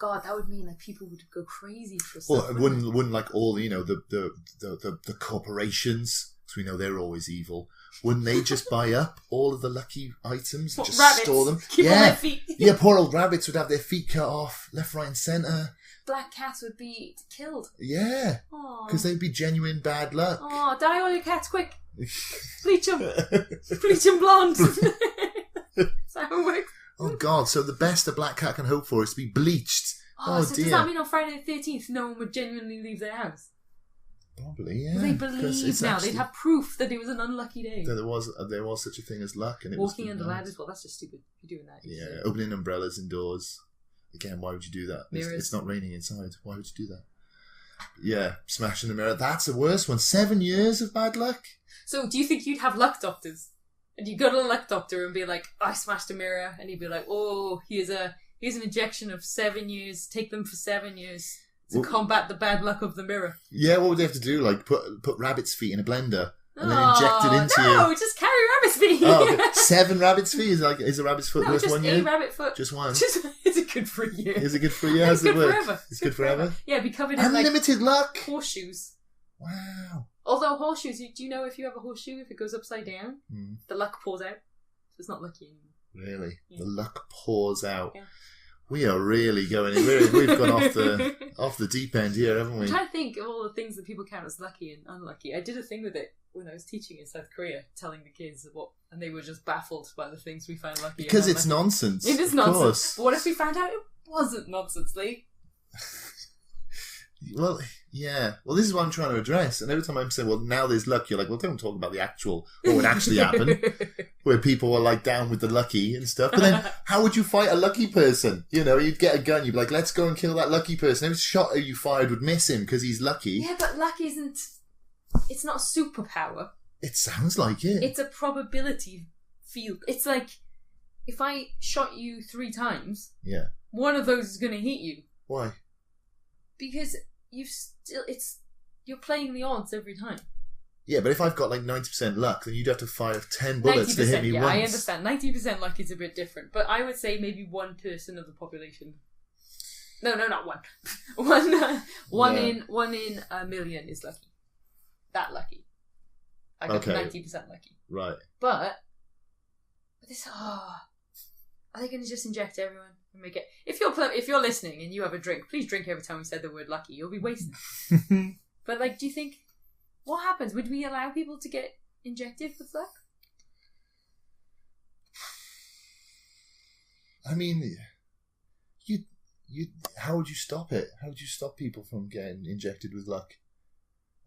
Speaker 2: that would mean people would go crazy for stuff.
Speaker 1: Well, wouldn't all the corporations, because we know they're always evil, wouldn't they just buy up all of the lucky items and just
Speaker 2: rabbits,
Speaker 1: store them?
Speaker 2: Keep on their feet.
Speaker 1: Yeah, poor old rabbits would have their feet cut off, left, right and centre.
Speaker 2: Black cats would be killed.
Speaker 1: Yeah, because they'd be genuine bad luck.
Speaker 2: Oh, dye all your cats quick. Bleach them. Bleach them blonde. That's how it works.
Speaker 1: Oh God, so the best a black cat can hope for is to be bleached.
Speaker 2: So dear. Does that mean on Friday the 13th no one would genuinely leave their house?
Speaker 1: Probably, yeah.
Speaker 2: They believe now. They'd have proof that it was an unlucky day.
Speaker 1: There was such a thing as luck. And
Speaker 2: walking under ladders, well, that's just stupid. You're doing that.
Speaker 1: Yeah, opening umbrellas indoors. Again, why would you do that?
Speaker 2: Mirrors.
Speaker 1: It's not raining inside. Why would you do that? Yeah, smashing the mirror. That's the worst one. 7 years of bad luck?
Speaker 2: So, do you think you'd have luck doctors? And you go to a luck doctor and be like, I smashed a mirror. And he'd be like, oh, here's an injection of 7 years. Take them for 7 years to combat the bad luck of the mirror.
Speaker 1: Yeah, what would they have to do? Like, put rabbit's feet in a blender and then inject it into you?
Speaker 2: No, just carry rabbit's feet.
Speaker 1: Oh, okay. 7 rabbit's feet? Is a rabbit's foot worth 1 year?
Speaker 2: Just a rabbit foot.
Speaker 1: Just one?
Speaker 2: Is it good for a year?
Speaker 1: Is it good for a year? How does it work? Forever. It's good forever?
Speaker 2: Yeah, be covered in
Speaker 1: unlimited luck?
Speaker 2: Horseshoes.
Speaker 1: Wow.
Speaker 2: Although horseshoes, do you know if you have a horseshoe, if it goes upside down, the luck pours out. So it's not lucky anymore.
Speaker 1: Really?
Speaker 2: Yeah.
Speaker 1: The luck pours out.
Speaker 2: Yeah.
Speaker 1: We are really going in. We've gone off the deep end here, haven't we?
Speaker 2: I'm trying to think of all the things that people count as lucky and unlucky. I did a thing with it when I was teaching in South Korea, telling the kids and they were just baffled by the things we find lucky.
Speaker 1: Because it's nonsense.
Speaker 2: It is nonsense. But what if we found out it wasn't nonsense, Lee?
Speaker 1: Well, yeah. Well, this is what I'm trying to address. And every time I'm saying, well, now there's luck, you're like, well, don't talk about the actual, what would actually happen, where people are like down with the lucky and stuff. But then, how would you fight a lucky person? You know, you'd get a gun, you'd be like, let's go and kill that lucky person. Every shot you fired would miss him because he's lucky.
Speaker 2: Yeah, but luck isn't, it's not a superpower.
Speaker 1: It sounds like it.
Speaker 2: It's a probability field. It's like, if I shot you 3 times, one of those is going to hit you.
Speaker 1: Why?
Speaker 2: Because you're playing the odds every time.
Speaker 1: Yeah, but if I've got like 90% luck, then you'd have to fire 10 bullets to hit me once.
Speaker 2: I understand. 90% luck is a bit different, but I would say maybe 1% of the population. No, not one. One in a million is lucky. That lucky. I got 90% lucky.
Speaker 1: Right.
Speaker 2: But this. Are they going to just inject everyone? Make it. If you're listening and you have a drink, please drink every time we said the word lucky. You'll be wasting. But do you think what happens? Would we allow people to get injected with luck?
Speaker 1: I mean, you. How would you stop it? How would you stop people from getting injected with luck?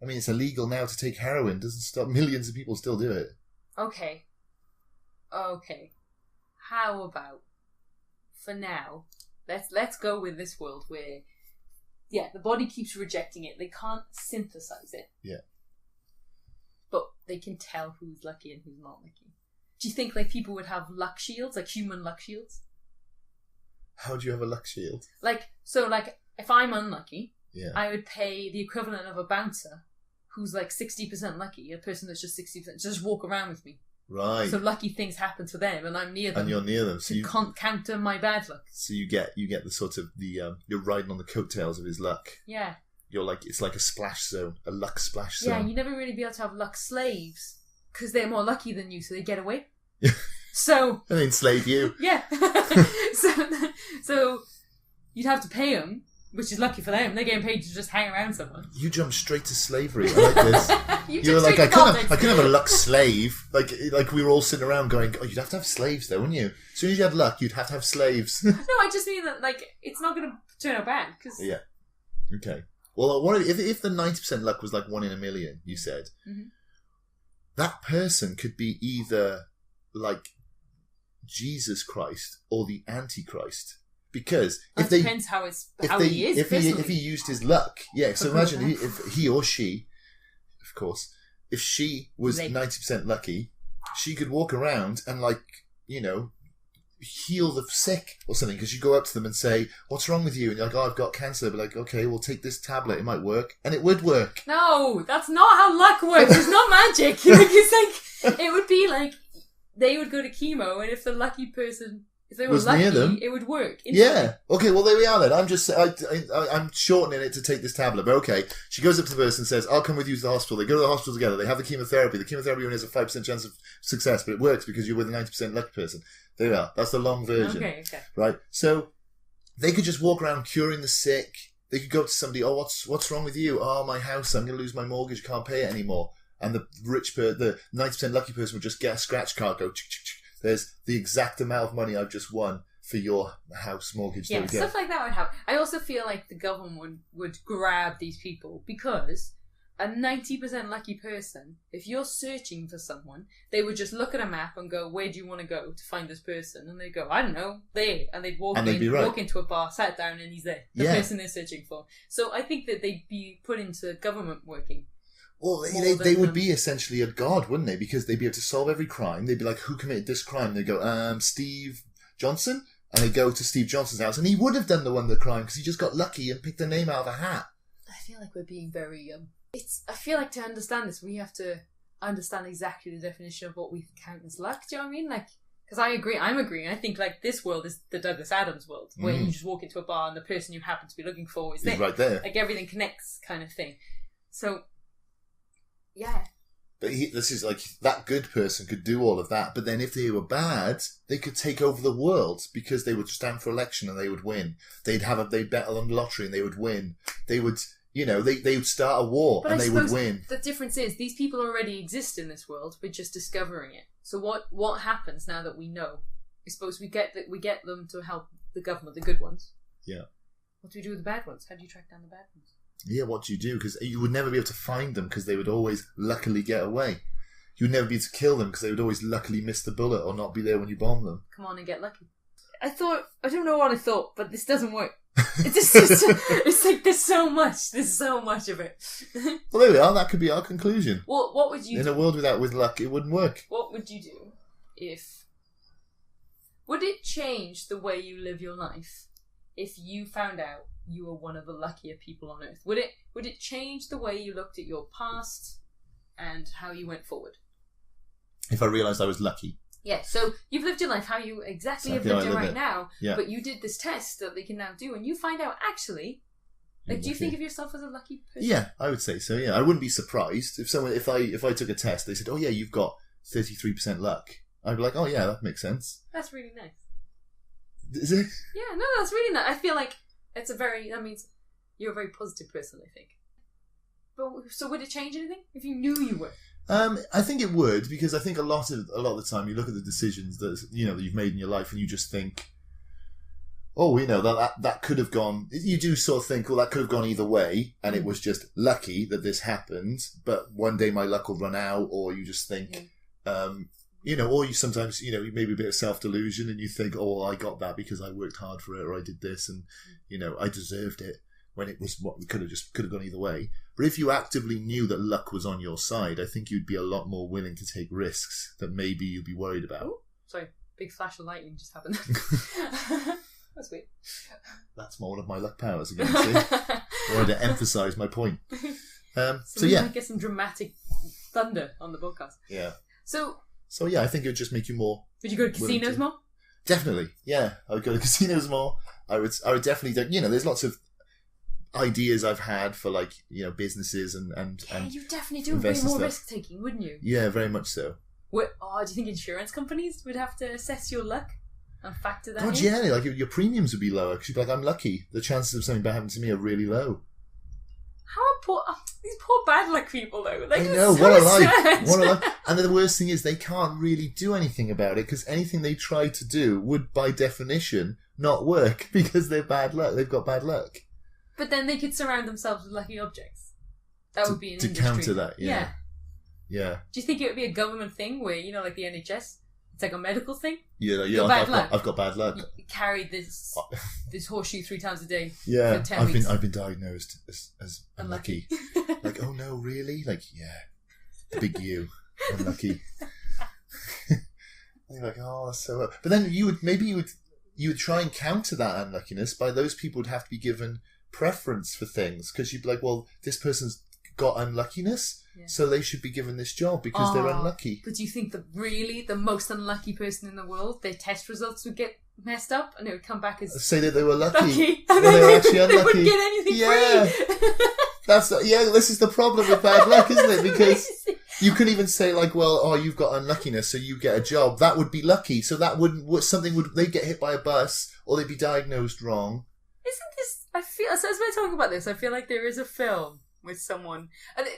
Speaker 1: I mean, it's illegal now to take heroin. Doesn't stop. Millions of people still do it.
Speaker 2: Okay. How about? For now, let's go with this world where, the body keeps rejecting it. They can't synthesize it.
Speaker 1: Yeah. But
Speaker 2: they can tell who's lucky and who's not lucky. Do you think people would have luck shields, like human luck shields?
Speaker 1: How do you have a luck shield?
Speaker 2: If I'm unlucky,
Speaker 1: Yeah.
Speaker 2: I would pay the equivalent of a bouncer who's like 60% lucky, a person that's just 60%, just walk around with me.
Speaker 1: Right.
Speaker 2: So lucky things happen to them, and I'm near them.
Speaker 1: And you're near them, so
Speaker 2: you can't counter my bad luck.
Speaker 1: So you get the sort of you're riding on the coattails of his luck.
Speaker 2: Yeah.
Speaker 1: You're like, it's like a splash zone, a luck splash zone.
Speaker 2: Yeah, you never really be able to have luck slaves because they're more lucky than you, so they get away. So.
Speaker 1: And they enslave you.
Speaker 2: Yeah. So you'd have to pay them, which is lucky for them. They're getting paid to just hang around someone.
Speaker 1: You jump straight to slavery. I like this.
Speaker 2: You're like, I
Speaker 1: couldn't have a luck slave. Like we were all sitting around going, oh, you'd have to have slaves though, wouldn't you? As soon as you had luck, you'd have to have slaves.
Speaker 2: No, I just mean that it's not going to turn out bad. Cause...
Speaker 1: Yeah. Okay. Well, what if the 90% luck was like 1 in a million, you said, that person could be either like Jesus Christ or the Antichrist. Because if
Speaker 2: depends how he is.
Speaker 1: If he used his luck, yeah. So imagine if he or she, of course, if she was 90% lucky, she could walk around and heal the sick or something. Because you go up to them and say, "What's wrong with you?" And you're like, "Oh, I've got cancer." But okay, we'll take this tablet. It might work, and it would work. No,
Speaker 2: that's not how luck works. It's not magic. It would be like they would go to chemo, and if the lucky person. If they were lucky, it would work.
Speaker 1: Yeah. Okay, well, there we are then. I'm shortening it to take this tablet. But okay, she goes up to the person and says, I'll come with you to the hospital. They go to the hospital together. They have the chemotherapy. The chemotherapy only has a 5% chance of success, but it works because you're with a 90% lucky person. There we are. That's the long version.
Speaker 2: Okay.
Speaker 1: Right? So, they could just walk around curing the sick. They could go to somebody, oh, what's wrong with you? Oh, my house, I'm going to lose my mortgage. I can't pay it anymore. And the 90% lucky person would just get a scratch card, go, there's the exact amount of money I've just won for your house mortgage.
Speaker 2: Yeah, stuff like that would happen. I also feel like the government would grab these people because a 90% lucky person, if you're searching for someone, they would just look at a map and go, where do you want to go to find this person? And they'd go, I don't know, there. And they'd walk walk into a bar, sat down, and he's there. The person they're searching for. So I think that they'd be put into government working.
Speaker 1: Well, they would be essentially a god, wouldn't they? Because they'd be able to solve every crime. They'd be like, who committed this crime? They'd go, Steve Johnson? And they go to Steve Johnson's house, and he would have done the crime because he just got lucky and picked a name out of a hat.
Speaker 2: I feel like we're being very... I feel like to understand this, we have to understand exactly the definition of what we count as luck. Do you know what I mean? Like, because I agree, I'm agreeing. I think like this world is the Douglas Adams world, where you just walk into a bar and the person you happen to be looking for is there.
Speaker 1: He's right there.
Speaker 2: Like everything connects, kind of thing. So, yeah.
Speaker 1: But this is like, that good person could do all of that, but then if they were bad, they could take over the world because they would stand for election and they would win. They'd bet on the lottery and they would win. They would. They would start a war and they would win.
Speaker 2: The difference is these people already exist in this world. We're just discovering it. So what happens now that we know? I suppose we get them to help the government, the good ones.
Speaker 1: Yeah.
Speaker 2: What do we do with the bad ones? How do you track down the bad ones?
Speaker 1: Yeah, what do you do? Because you would never be able to find them because they would always luckily get away. You would never be able to kill them because they would always luckily miss the bullet or not be there when you bomb them.
Speaker 2: Come on and get lucky. I don't know what I thought, but this doesn't work. It's like there's so much of it.
Speaker 1: Well, there we are. That could be our conclusion.
Speaker 2: Well, what would you
Speaker 1: do? In a world with luck, it wouldn't work.
Speaker 2: What would you do if... Would it change the way you live your life if you found out you were one of the luckier people on Earth? Would it change the way you looked at your past and how you went forward?
Speaker 1: If I realised I was lucky.
Speaker 2: Yeah, so you've lived your life how you exactly have lived it right now, but you did this test that they can now do, and you find out actually, like, do you think of yourself as a lucky person?
Speaker 1: Yeah, I would say so. Yeah, I wouldn't be surprised if I took a test, they said, "Oh yeah, you've got 33% luck." I'd be like, "Oh yeah, that makes sense."
Speaker 2: That's really nice.
Speaker 1: Is it?
Speaker 2: Yeah, no, that's really nice. I feel like that means you're a very positive person, I think. But so would it change anything if you knew you were?
Speaker 1: I think it would, because I think a lot of the time you look at the decisions that that you've made in your life and you just think, oh, that could have gone. You do sort of think, well, that could have gone either way, and it was just lucky that this happened. But one day my luck will run out, or you just think, or you sometimes maybe a bit of self delusion, and you think, oh, I got that because I worked hard for it, or I did this, and I deserved it. When it was what could have gone either way. But if you actively knew that luck was on your side, I think you'd be a lot more willing to take risks that maybe you'd be worried about.
Speaker 2: Oh, sorry, big flash of lightning just happened. That's weird.
Speaker 1: That's one of my luck powers again. See? I wanted to emphasise my point. So
Speaker 2: we
Speaker 1: yeah,
Speaker 2: might get some dramatic thunder on the podcast.
Speaker 1: Yeah.
Speaker 2: So
Speaker 1: yeah, I think it would just make you more.
Speaker 2: Would you go to casinos more?
Speaker 1: Definitely, yeah. I would go to casinos more. I would definitely. There's lots of ideas I've had for businesses and
Speaker 2: you definitely do way more risk taking, wouldn't you?
Speaker 1: Yeah, very much so.
Speaker 2: Do you think insurance companies would have to assess your luck and factor that in?
Speaker 1: God, yeah, like your premiums would be lower because you'd be like, I'm lucky. The chances of something bad happening to me are really low.
Speaker 2: These poor bad luck people though.
Speaker 1: I know, what a life. And the worst thing is they can't really do anything about it because anything they try to do would, by definition, not work because they're bad luck. They've got bad luck.
Speaker 2: But then they could surround themselves with lucky objects. That would be an industry.
Speaker 1: To counter that, yeah.
Speaker 2: Do you think it would be a government thing where, like the NHS, it's like a medical thing?
Speaker 1: Yeah, I've got bad luck.
Speaker 2: You carried this horseshoe 3 times a day
Speaker 1: for
Speaker 2: 10 weeks.
Speaker 1: I've been diagnosed as unlucky. Like, oh no, really? Like, yeah. The big U. Unlucky. And you're like, oh, so... But then you would try and counter that unluckiness by those people would have to be given preference for things because you'd be like, well, this person's got unluckiness, so they should be given this job because they're unlucky.
Speaker 2: But do you think that really the most unlucky person in the world, their test results would get messed up and it would come back as
Speaker 1: say that they were lucky
Speaker 2: and
Speaker 1: when they were actually unlucky?
Speaker 2: They wouldn't get anything free.
Speaker 1: This is the problem with bad luck, isn't it? Because you couldn't even say you've got unluckiness, so you get a job. That would be lucky. So that they'd get hit by a bus or they'd be diagnosed wrong.
Speaker 2: Isn't this? I feel as we're talking about this, I feel like there is a film with someone.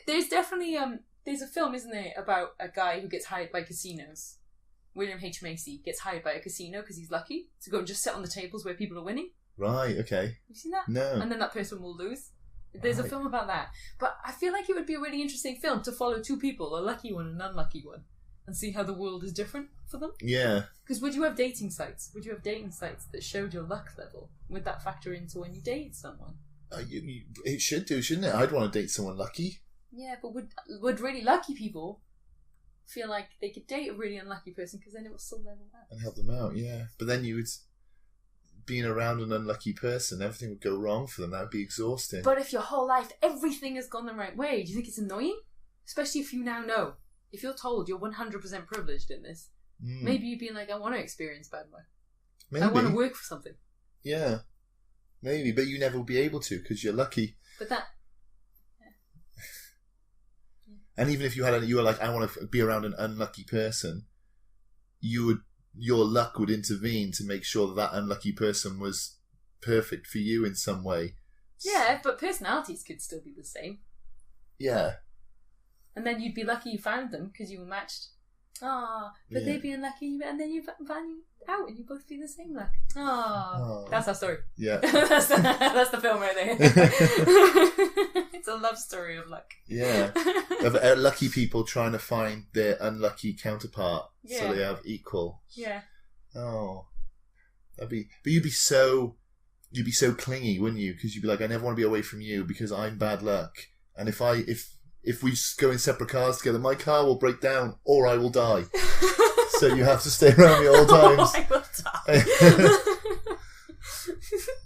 Speaker 2: There's definitely there's a film, isn't there, about a guy who gets hired by casinos. William H. Macy gets hired by a casino because he's lucky to go and just sit on the tables where people are winning.
Speaker 1: Right. Okay.
Speaker 2: Have you seen that?
Speaker 1: No.
Speaker 2: And then that person will lose. There's a film about that. But I feel like it would be a really interesting film to follow two people, a lucky one and an unlucky one, and see how the world is different for them.
Speaker 1: Yeah.
Speaker 2: Because would you have dating sites? Would you have dating sites that showed your luck level? Would that factor into when you dated someone?
Speaker 1: It should do, shouldn't it? I'd want to date someone lucky.
Speaker 2: Yeah, but would really lucky people feel like they could date a really unlucky person because then it will still level out?
Speaker 1: And help them out, yeah. But then you would... Being around an unlucky person, everything would go wrong for them. That would be exhausting.
Speaker 2: But if your whole life, everything has gone the right way, do you think it's annoying? Especially if you now know. If you're told you're 100% privileged in this, maybe you'd be like, I want to experience bad luck. Maybe. I want to work for something.
Speaker 1: Yeah. Maybe, but you never will be able to because you're lucky.
Speaker 2: But that...
Speaker 1: Yeah. And even if you were like, I want to be around an unlucky person, your luck would intervene to make sure that unlucky person was perfect for you in some way.
Speaker 2: Yeah, but personalities could still be the same.
Speaker 1: Yeah.
Speaker 2: And then you'd be lucky you found them because you were matched. But they'd be unlucky and then you find you out and you both be the same luck. That's our story.
Speaker 1: Yeah.
Speaker 2: that's the film right there. It's a love story of luck.
Speaker 1: Yeah. Of lucky people trying to find their unlucky counterpart so they have equal.
Speaker 2: Yeah.
Speaker 1: Oh. But you'd be so clingy, wouldn't you? Because you'd be like, I never want to be away from you because I'm bad luck. And if we go in separate cars together, my car will break down or I will die. So you have to stay around me at all times.
Speaker 2: I will die.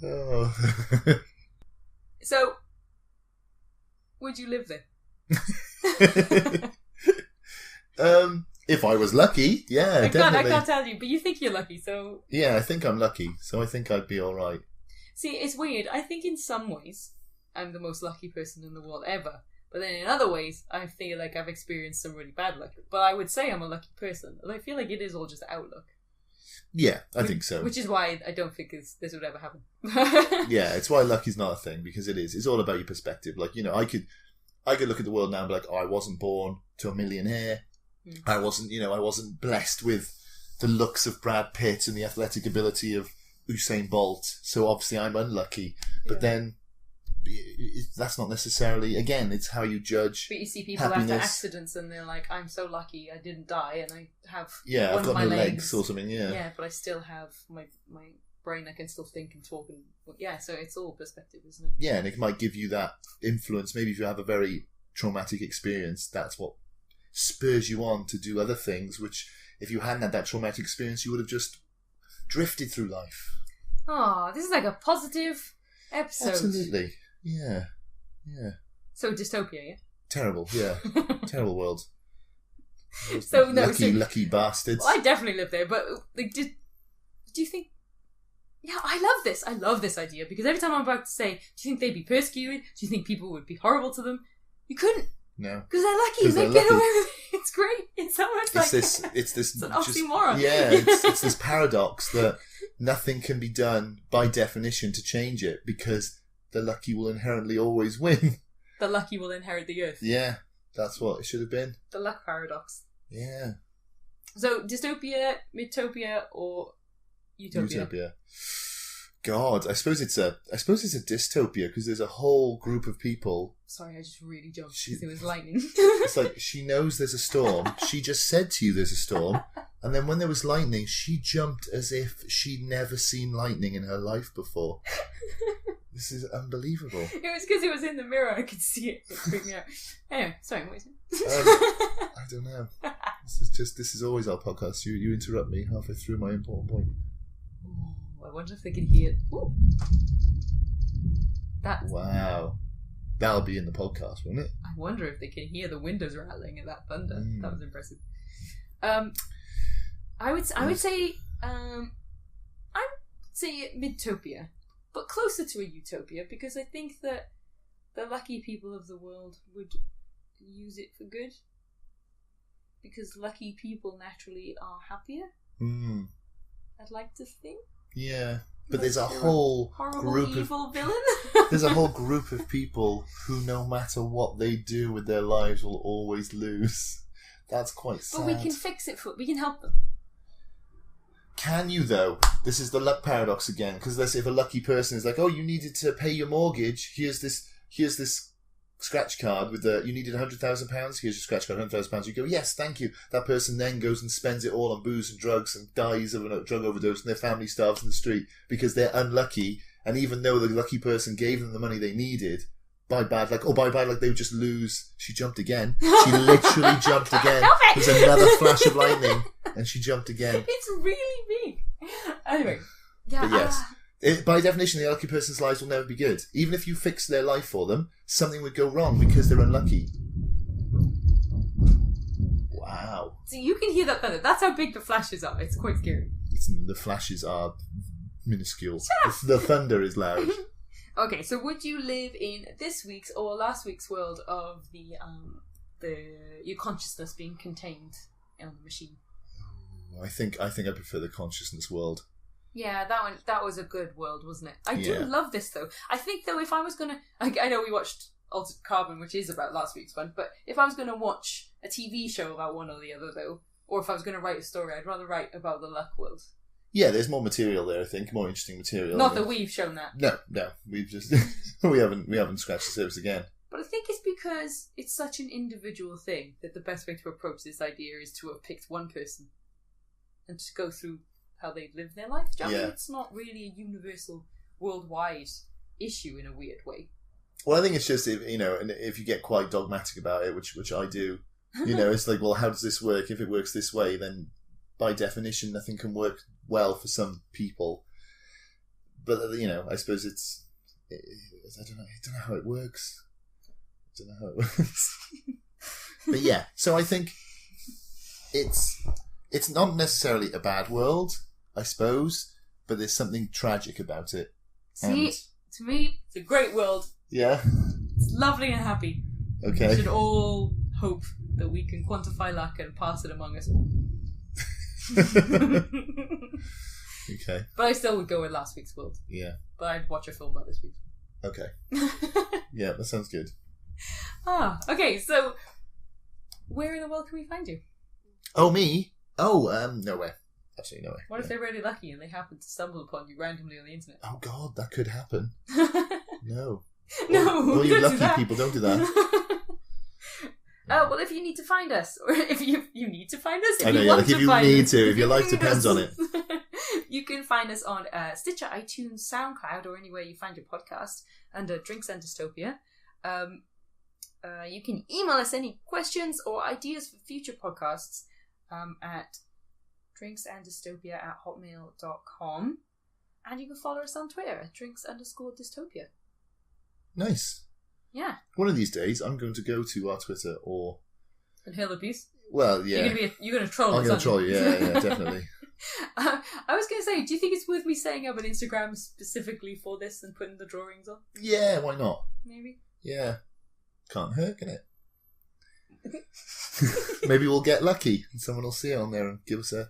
Speaker 1: Oh.
Speaker 2: So, would you live there?
Speaker 1: If I was lucky, yeah, definitely.
Speaker 2: I can't tell you, but you think you're lucky, so...
Speaker 1: Yeah, I think I'm lucky, so I think I'd be alright.
Speaker 2: See, it's weird. I think in some ways, I'm the most lucky person in the world ever. But then in other ways, I feel like I've experienced some really bad luck. But I would say I'm a lucky person. And I feel like it is all just outlook.
Speaker 1: Yeah, I think so.
Speaker 2: Which is why I don't think this would ever happen.
Speaker 1: Yeah, it's why luck is not a thing, because it is. It's all about your perspective. Like, I could look at the world now and be like, I wasn't born to a millionaire. I wasn't blessed with the looks of Brad Pitt and the athletic ability of Usain Bolt. So obviously I'm unlucky. But then... that's not necessarily, again, it's how you judge.
Speaker 2: But you see people after accidents and they're like, I'm so lucky I didn't die and I have
Speaker 1: I've got
Speaker 2: of my
Speaker 1: no legs or something.
Speaker 2: Yeah, but I still have my brain, I can still think and talk, and so it's all perspective, isn't it?
Speaker 1: Yeah, and it might give you that influence. Maybe if you have a very traumatic experience, that's what spurs you on to do other things, which if you hadn't had that traumatic experience, you would have just drifted through life.
Speaker 2: This is like a positive episode.
Speaker 1: Absolutely. Yeah.
Speaker 2: So dystopia, yeah?
Speaker 1: Terrible, yeah. Terrible world.
Speaker 2: So
Speaker 1: lucky bastards.
Speaker 2: Well, I definitely live there, but like, do you think... Yeah, I love this. I love this idea, because every time I'm about to say, do you think they'd be persecuted? Do you think people would be horrible to them? You couldn't.
Speaker 1: No.
Speaker 2: Because they're lucky. They get away with it. It's great. It's almost like... It's
Speaker 1: an
Speaker 2: oxymoron.
Speaker 1: It's this paradox that nothing can be done by definition to change it, because the lucky will inherently always win.
Speaker 2: The lucky will inherit the earth.
Speaker 1: Yeah, that's what it should have been.
Speaker 2: The luck paradox.
Speaker 1: Yeah.
Speaker 2: So, dystopia, midtopia, or utopia?
Speaker 1: God, I suppose it's a dystopia, because there's a whole group of people.
Speaker 2: Sorry, I just really jumped because it was lightning.
Speaker 1: It's like, she knows there's a storm. She just said to you there's a storm. And then when there was lightning, she jumped as if she'd never seen lightning in her life before. This is unbelievable.
Speaker 2: It was because it was in the mirror. I could see it. It freaked me out. Anyway, sorry, what is it?
Speaker 1: I don't know. This is always our podcast. You interrupt me halfway through my important point.
Speaker 2: I wonder if they can hear it. Ooh.
Speaker 1: Wow. That'll be in the podcast, won't it?
Speaker 2: I wonder if they can hear the windows rattling at that thunder. That was impressive. I would say midtopia, but closer to a utopia, because I think that the lucky people of the world would use it for good, because lucky people naturally are happier. I'd like to think.
Speaker 1: Yeah, but there's a whole
Speaker 2: evil villain.
Speaker 1: There's a whole group of people who, no matter what they do with their lives, will always lose. That's quite sad.
Speaker 2: But we can fix it we can help them.
Speaker 1: Can you, though? This is the luck paradox again, because let's say if a lucky person is like, oh, you needed to pay your mortgage, here's here's this scratch card with you needed £100,000. Here's your scratch card, £100,000. You go, yes, thank you. That person then goes and spends it all on booze and drugs and dies of a drug overdose, and their family starves in the street because they're unlucky. And even though the lucky person gave them the money they needed, by bad luck, they would just lose. She jumped again. She literally jumped again. There's another flash of lightning, and she jumped again.
Speaker 2: It's really big. Anyway, yeah.
Speaker 1: But yes, by definition, the unlucky person's lives will never be good. Even if you fix their life for them, something would go wrong because they're unlucky. Wow.
Speaker 2: So you can hear that thunder. That's how big the flashes are. It's quite scary.
Speaker 1: The flashes are minuscule. The thunder is loud.
Speaker 2: Okay, so would you live in this week's or last week's world of your consciousness being contained in the machine?
Speaker 1: I think I prefer the consciousness world.
Speaker 2: Yeah, that was a good world, wasn't it? I do love this though. I think though, if I was gonna, I know we watched Altered Carbon, which is about last week's one, but if I was gonna watch a TV show about one or the other though, or if I was gonna write a story, I'd rather write about the luck world. Yeah,
Speaker 1: there's more material there. I think more interesting material.
Speaker 2: Not that we've shown that.
Speaker 1: No, we've just we haven't scratched the surface again.
Speaker 2: But I think it's because it's such an individual thing that the best way to approach this idea is to have picked one person and to go through how they live their life. I mean, it's not really a universal, worldwide issue in a weird way.
Speaker 1: Well, I think it's just if you get quite dogmatic about it, which I do, it's like, well, how does this work? If it works this way, then by definition, nothing can work well for some people. But I suppose I don't know how it works. But yeah, so I think it's not necessarily a bad world, I suppose, but there's something tragic about it.
Speaker 2: See, to me, it's a great world.
Speaker 1: Yeah.
Speaker 2: It's lovely and happy.
Speaker 1: Okay.
Speaker 2: We should all hope that we can quantify luck and pass it among us all.
Speaker 1: Okay.
Speaker 2: But I still would go with last week's world.
Speaker 1: Yeah.
Speaker 2: But I'd watch a film about this week.
Speaker 1: Okay. Yeah, that sounds good.
Speaker 2: Okay, so where in the world can we find you?
Speaker 1: Oh, me? Oh, nowhere. Absolutely nowhere.
Speaker 2: What if they're really lucky and they happen to stumble upon you randomly on the internet?
Speaker 1: Oh God, that could happen. No.
Speaker 2: No.
Speaker 1: All you lucky people, don't do that.
Speaker 2: Well, if you need to find us, or if you need to find us,
Speaker 1: if your life depends on it.
Speaker 2: You can find us on Stitcher, iTunes, SoundCloud, or anywhere you find your podcast under Drinksanddystopia. You can email us any questions or ideas for future podcasts at drinksanddystopia@hotmail.com, and you can follow us on Twitter at drinks_dystopia.
Speaker 1: Nice.
Speaker 2: Yeah.
Speaker 1: One of these days, I'm going to go to our Twitter or...
Speaker 2: And hail the abuse?
Speaker 1: Well, yeah.
Speaker 2: You're going to troll us.
Speaker 1: I'm going to troll you, yeah, definitely.
Speaker 2: I was going to say, do you think it's worth me setting up an Instagram specifically for this and putting the drawings on?
Speaker 1: Yeah, why not?
Speaker 2: Maybe.
Speaker 1: Yeah. Can't hurt, can it? Maybe we'll get lucky and someone will see it on there and give us a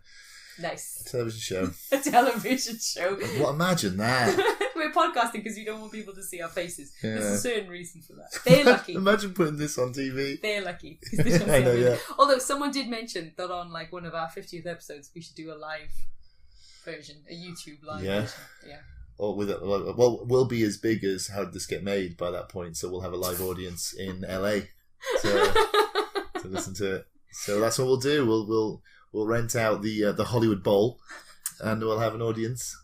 Speaker 1: television show.
Speaker 2: A television show.
Speaker 1: Well, imagine that.
Speaker 2: We're podcasting because you don't want people to see our faces. Yeah. There's a certain reason for that. They're lucky.
Speaker 1: Imagine putting this on TV.
Speaker 2: They're lucky. I know, yeah. Although someone did mention that on one of our 50th episodes, we should do a live version, a YouTube live version. Yeah.
Speaker 1: Or we'll be as big as How Did This Get Made by that point, so we'll have a live audience in LA to listen to it. So that's what we'll do. We'll rent out the Hollywood Bowl, and we'll have an audience.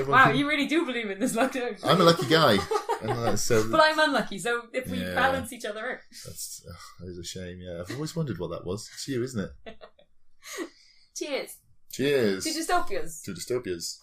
Speaker 2: Wow, you really do believe in this luck, don't you?
Speaker 1: I'm a lucky guy. But
Speaker 2: I'm unlucky, so if we balance each other out.
Speaker 1: That is a shame, yeah. I've always wondered what that was. It's you, isn't it?
Speaker 2: Cheers.
Speaker 1: Cheers.
Speaker 2: To dystopias.
Speaker 1: To dystopias.